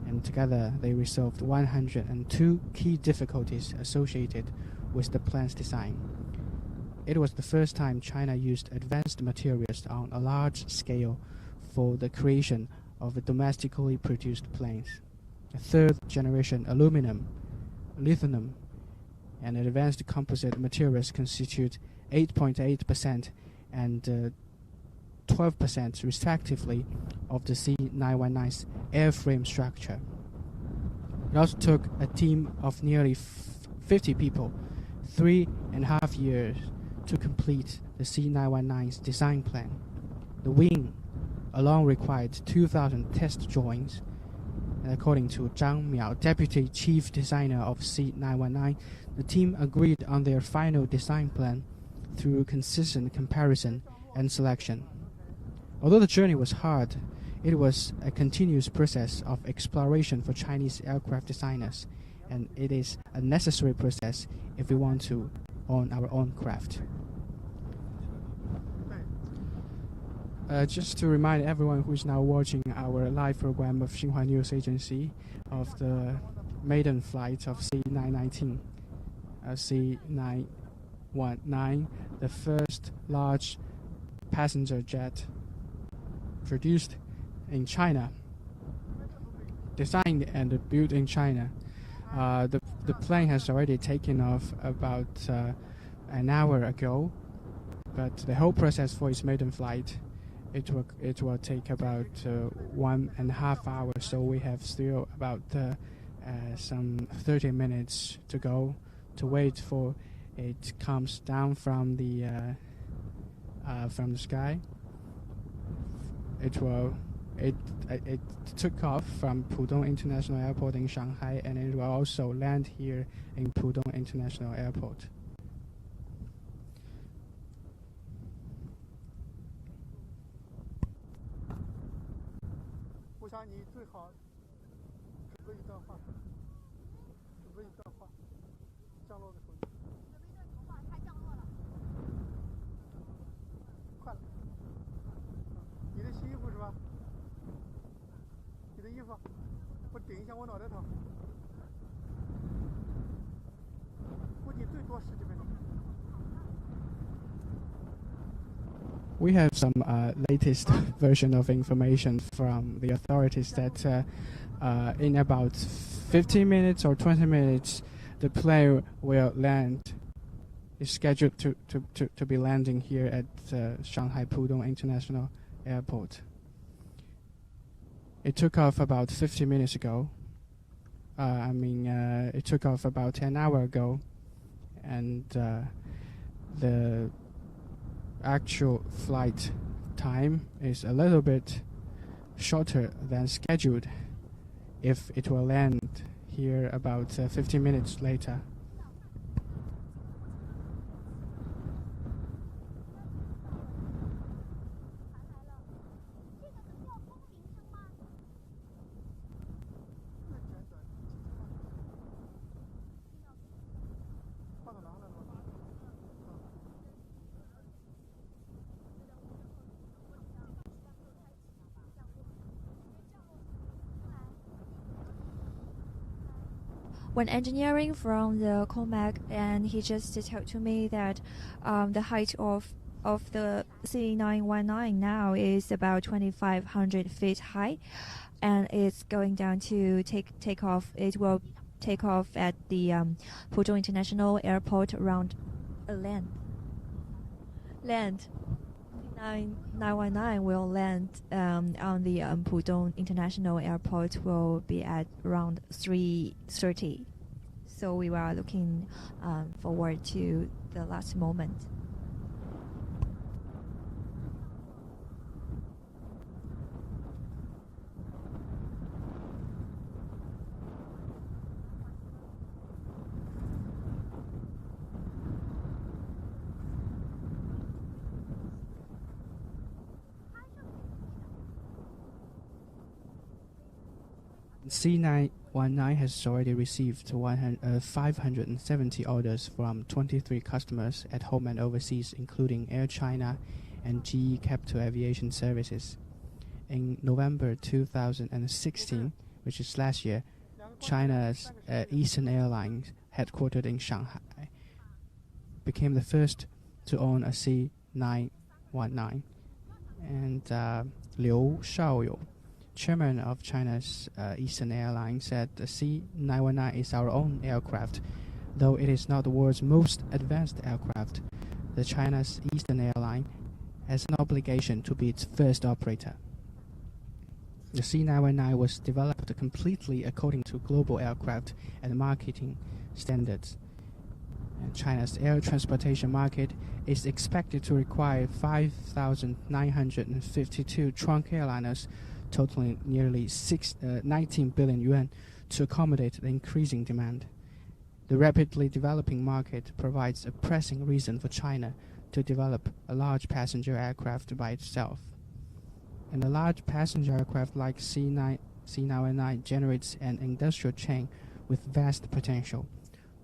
and together they resolved 102 key difficulties associated with the plan's design. It was the first time China used advanced materials on a large scale for the creation of domestically produced planes. Third-generation aluminum, lithium, and advanced composite materials constitute 8.8% and 12% respectively of the C919's airframe structure. It also took a team of nearly 50 people 3.5 years to complete the C919's design plan. The wing alone required 2,000 test drawings, and according to Zhang Miao, deputy chief designer of C919, the team agreed on their final design plan through consistent comparison and selection. Although the journey was hard, it was a continuous process of exploration for Chinese aircraft designers, and it is a necessary process if we want to own our own craft. Just to remind everyone who is now watching our live program of Xinhua News Agency of the maiden flight of C919, C919, the first large passenger jet produced in China, designed and built in China. The plane has already taken off about an hour ago, but the whole process for its maiden flight, it will take about 1.5 hours. So we have still about some 30 minutes to go to wait for it comes down from the sky. It took off from Pudong International Airport in Shanghai, and it will also land here in Pudong International Airport. We have some latest version of information from the authorities that in about 15 minutes or 20 minutes, the plane will land. Is scheduled to be landing here at Shanghai Pudong International Airport. It took off about 50 minutes ago. It took off about an hour ago, and the actual flight time is a little bit shorter than scheduled if it will land here about 15 minutes later. When engineering from the COMAC, and he just told to me that the height of the C919 now is about 2,500 feet high, and it's going down to take off. It will take off at the Pudong International Airport around land. 919 will land on the Pudong International Airport will be at around 3:30. So we are looking forward to the last moment. C919 has already received 570 orders from 23 customers at home and overseas, including Air China and GE Capital Aviation Services. In November 2016, which is last year, China's Eastern Airlines, headquartered in Shanghai, became the first to own a C919. And Liu Shaoyong, chairman of China's Eastern Airlines, said the C919 is our own aircraft. Though it is not the world's most advanced aircraft, the China's Eastern Airline has an obligation to be its first operator. The C919 was developed completely according to global aircraft and marketing standards. And China's air transportation market is expected to require 5,952 trunk airliners, totaling nearly 19 billion yuan, to accommodate the increasing demand. The rapidly developing market provides a pressing reason for China to develop a large passenger aircraft by itself. And a large passenger aircraft like C919 generates an industrial chain with vast potential.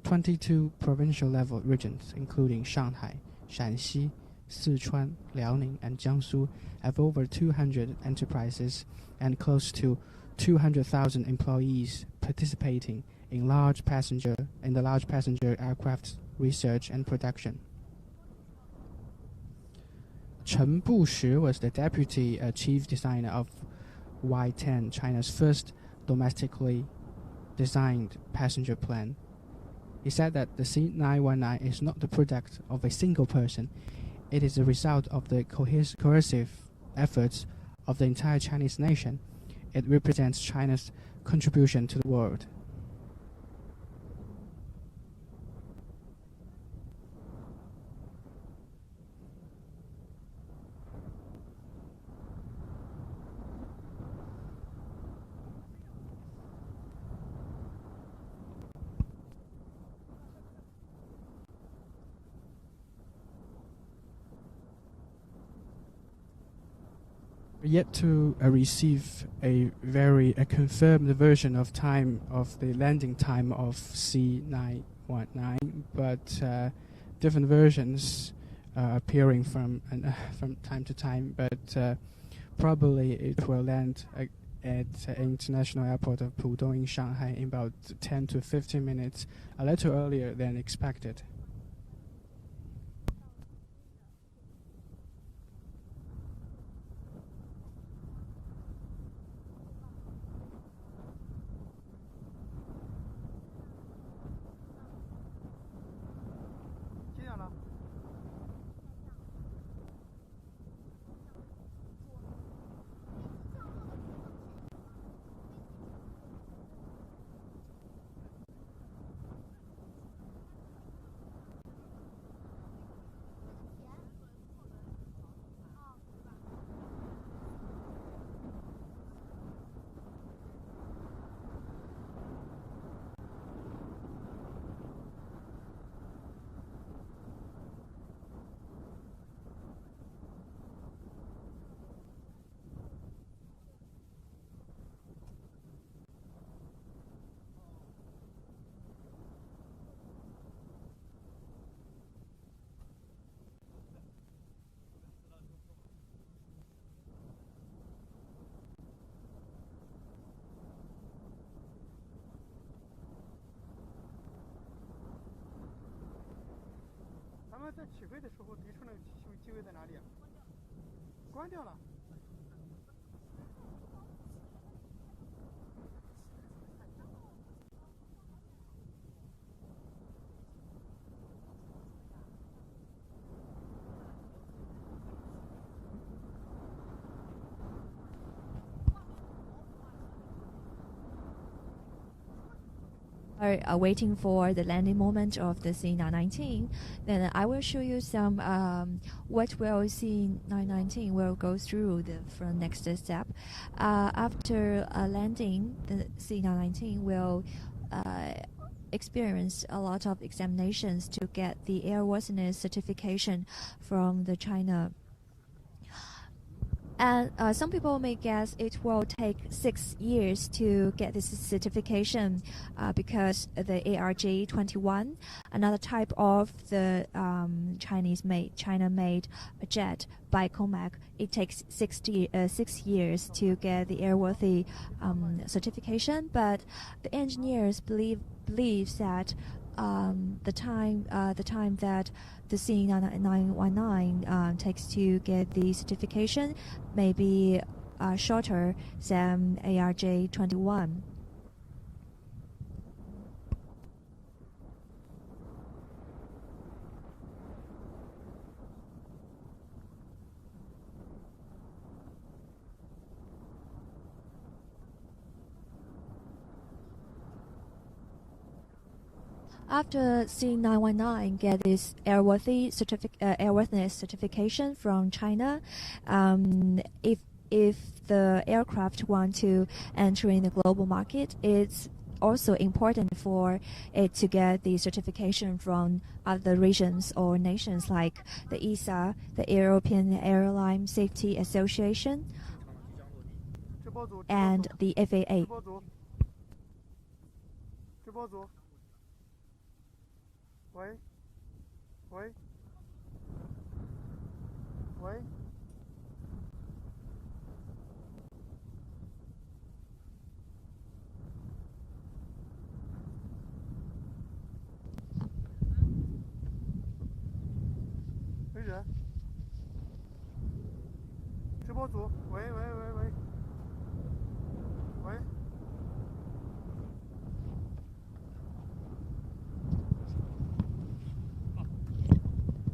22 provincial level regions, including Shanghai, Shanxi, Sichuan, Liaoning, and Jiangsu have over 200 enterprises and close to 200,000 employees participating in the large passenger aircraft research and production. Chen Bushi was the deputy chief designer of Y-10, China's first domestically designed passenger plane. He said that the C919 is not the product of a single person. It is the result of the cohesive efforts of the entire Chinese nation. It represents China's contribution to the world. Yet to receive a confirmed version of the landing time of C919, but different versions appearing from time to time. But probably it will land at International Airport of Pudong in Shanghai in about 10 to 15 minutes, a little earlier than expected.在起飞的时候，离出那个机位在哪里啊？关掉了。Are waiting for the landing moment of the C919, then I will show you some what will C919 will go through from next step. After landing, the C919 will experience a lot of examinations to get the airworthiness certification from the China. And some people may guess it will take 6 years to get this certification because the ARJ21, another type of the China-made jet by COMAC, it takes 6 years to get the airworthy certification. But the engineers believe that the time that the C919 takes to get the certification may be shorter than ARJ21. After C919 get this airworthiness certification from China, if the aircraft want to enter in the global market, it's also important for it to get the certification from other regions or nations like the ESA, the European Airline Safety Association, and the FAA. 喂，喂，喂。没人。直播组，喂。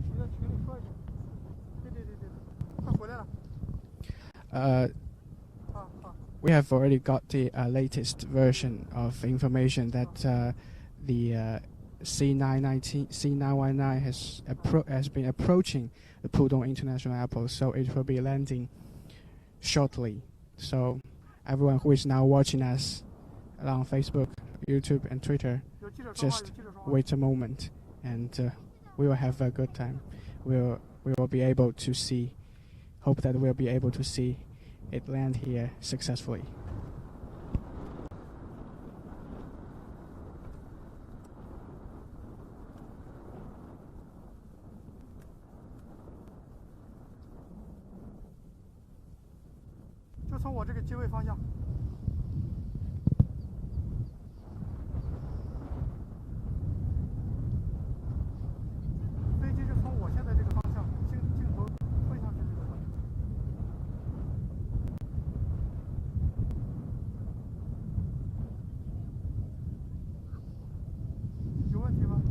你在群里说一下。对，快回来了。We have already got the latest version of information that the C919, C919 has been approaching the Pudong International Airport, so it will be landing shortly. So everyone who is now watching us on Facebook, YouTube, and Twitter, just wait a moment, and we will have a good time. We will be able to see. Hope that we'll be able to see it land here successfully. “就从我这个机位方向。飞机是从我现在这个方向，镜头推上去这个方向。有问题吗？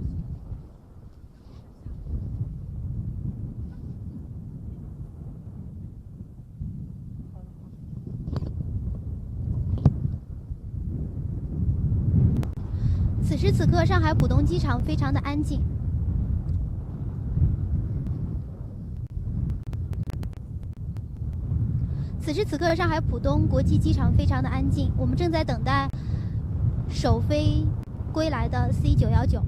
此时此刻，上海浦东机场非常的安静。此时此刻，上海浦东国际机场非常的安静，我们正在等待首飞归来的 C919。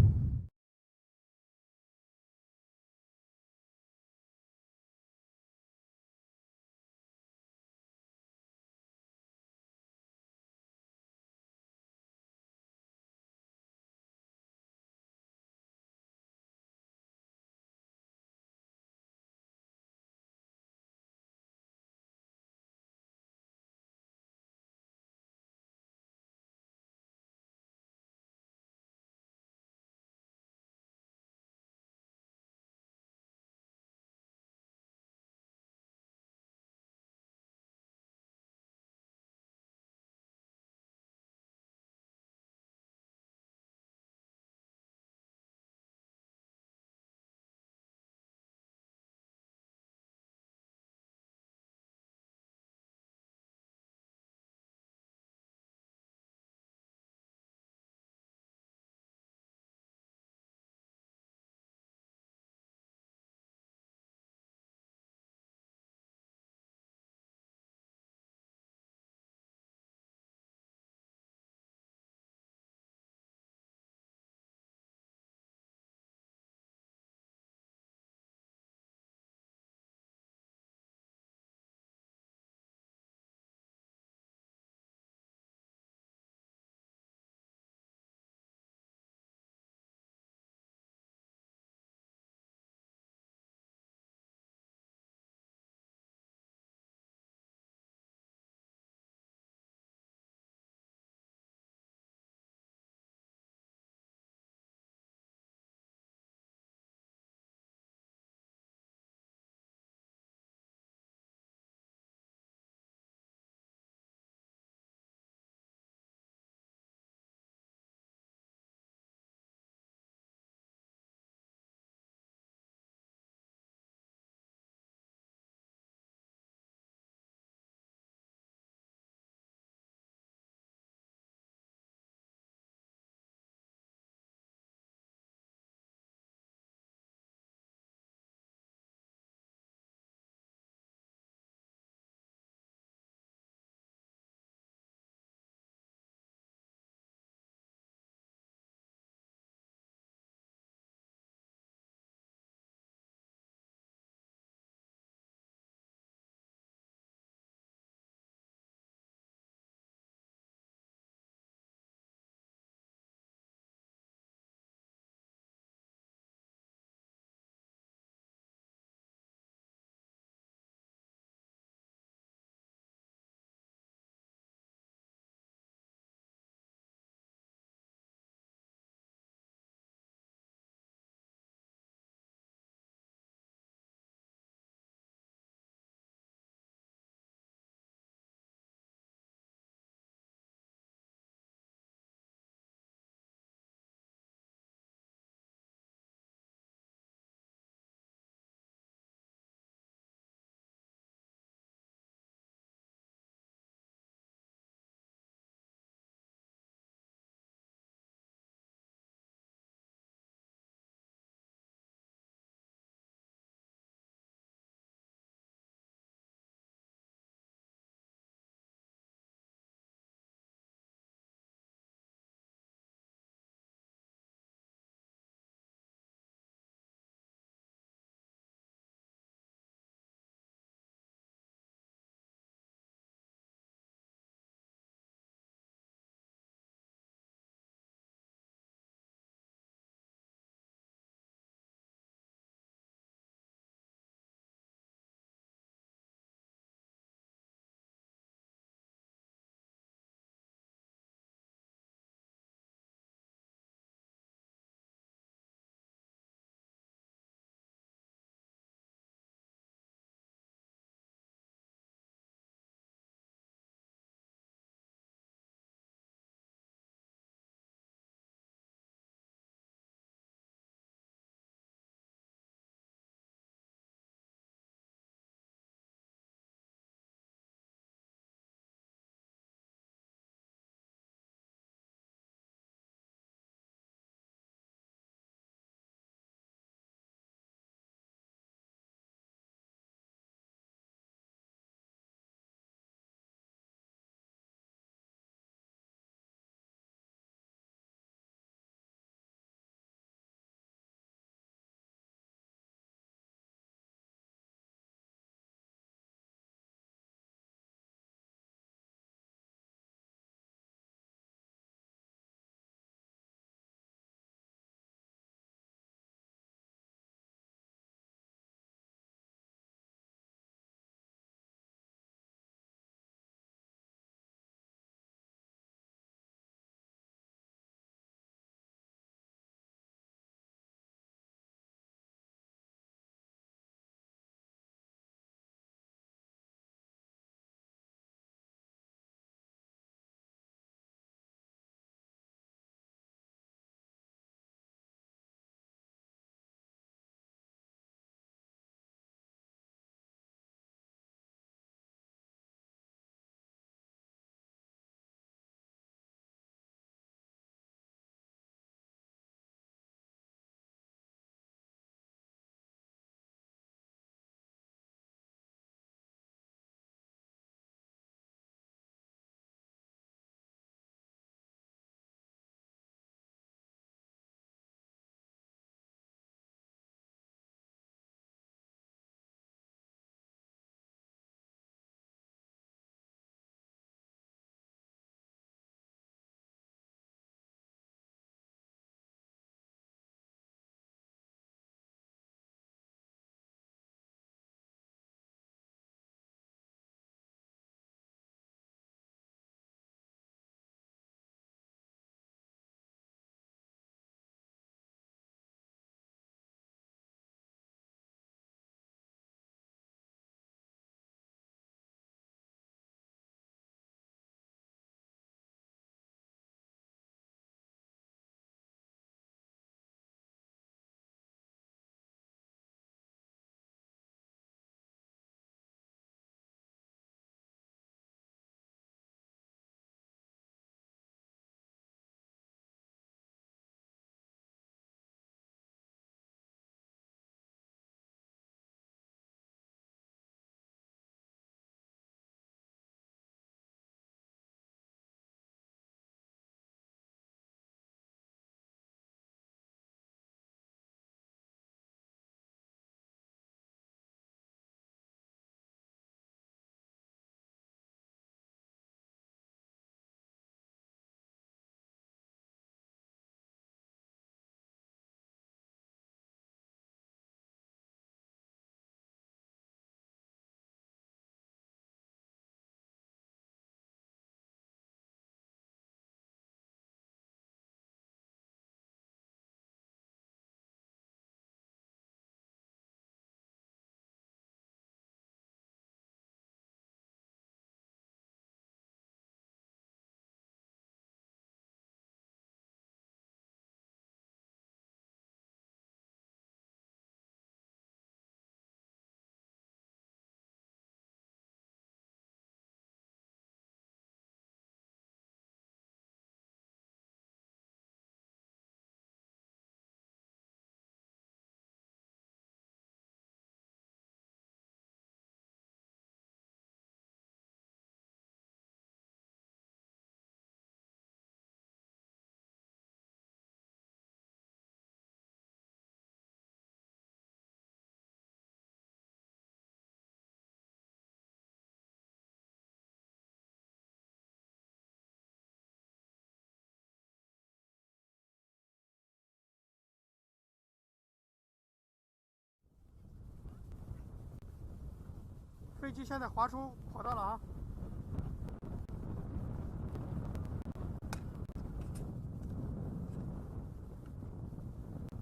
飞机现在滑出跑道了啊。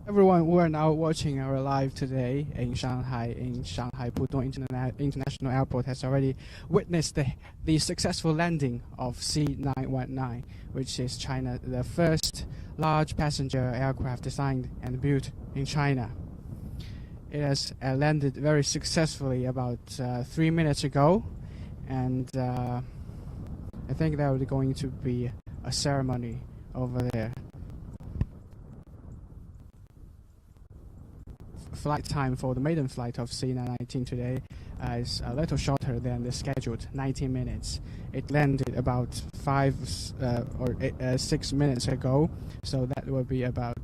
Everyone, we are now watching our live today in Shanghai Pudong International Airport has already witnessed the successful landing of C919, which is the first large passenger aircraft designed and built in China. It has landed very successfully about 3 minutes ago, and I think there is going to be a ceremony over there. Flight time for the maiden flight of C919 today is a little shorter than the scheduled 19 minutes. It landed about 6 minutes ago, so that will be about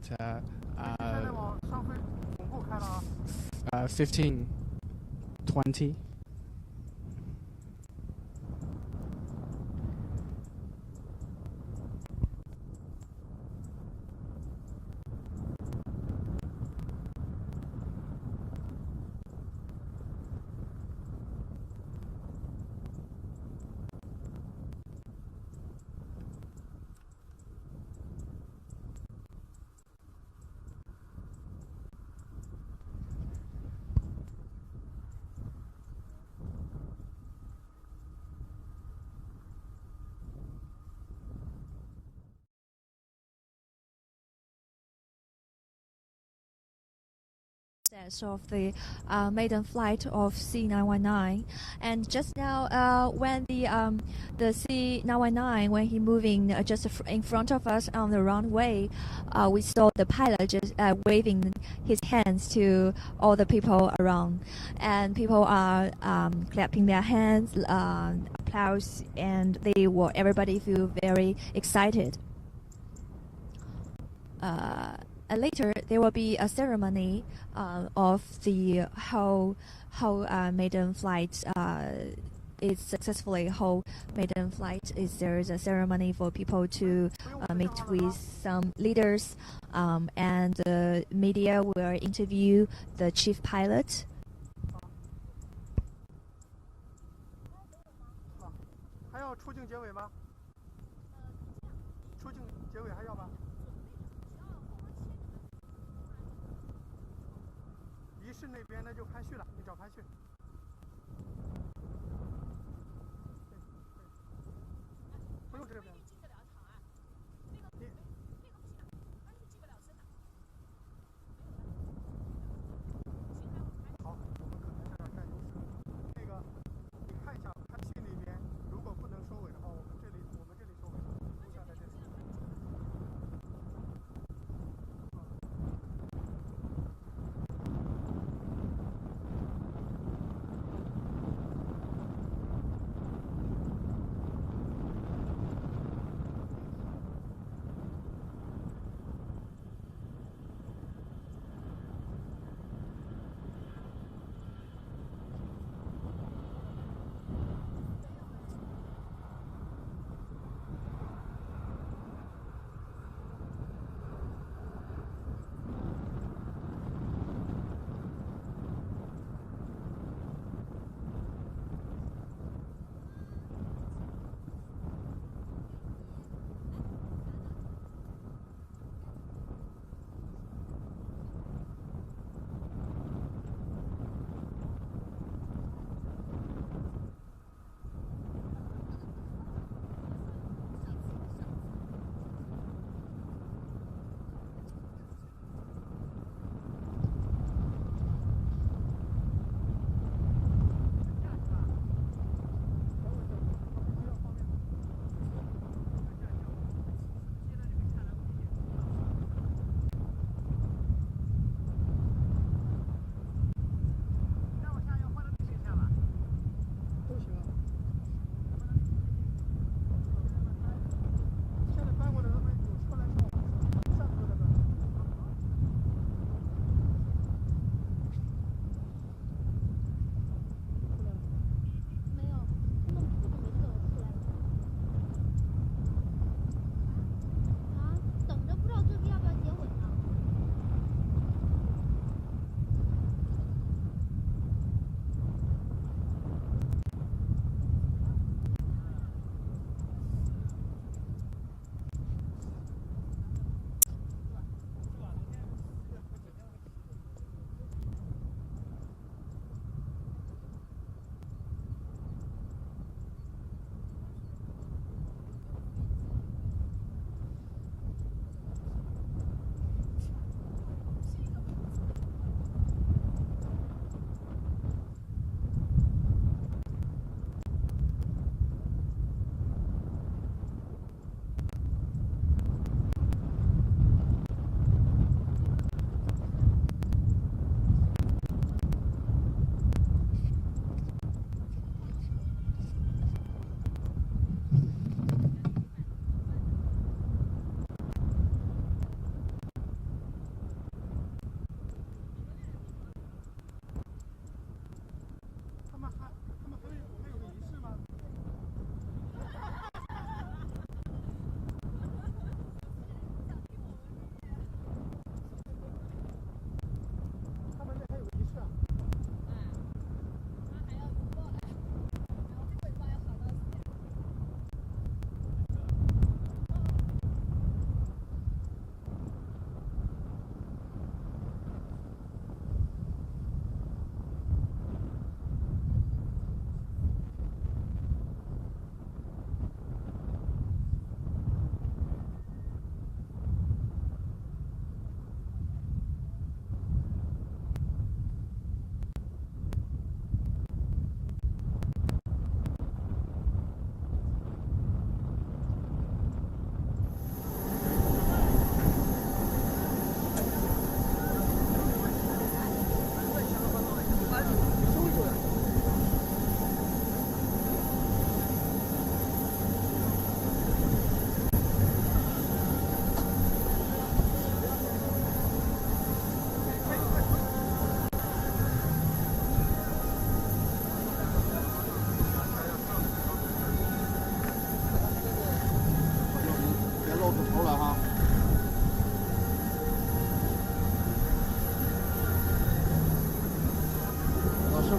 15:20. Of the maiden flight of C919, and just now when the C919 when he moving just in front of us on the runway, we saw the pilot just waving his hands to all the people around, and people are clapping their hands, applause, and everybody feel very excited. Later, there will be a ceremony of the whole maiden flight. It's successfully whole maiden flight. There is a ceremony for people to meet with some leaders, and the media will interview the chief pilot. 还要出境结尾吗？出境结尾还要吗？仪式那边那就潘旭了，你找潘旭。不用这边。好，我们可能在这儿占优势。那个，你看一下潘旭那边，如果不能收尾的话，我们这里收尾，录像在这里。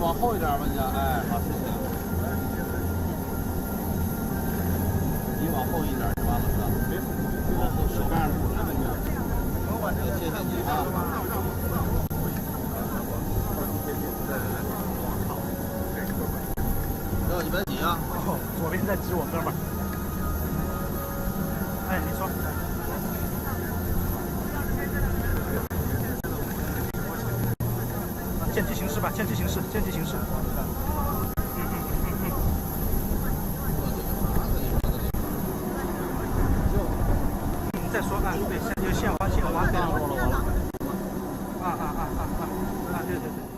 往后一点吧，你哎，好，谢谢。你往后一点就完了，是吧？往后手腕没问题。谢谢你啊。要你们挤啊！哦，左边在挤我哥们儿。哎，你说。见机行事吧，见机行事，见机行事。你再说啊，对，现在就献花，献花。完了。啊，对对对。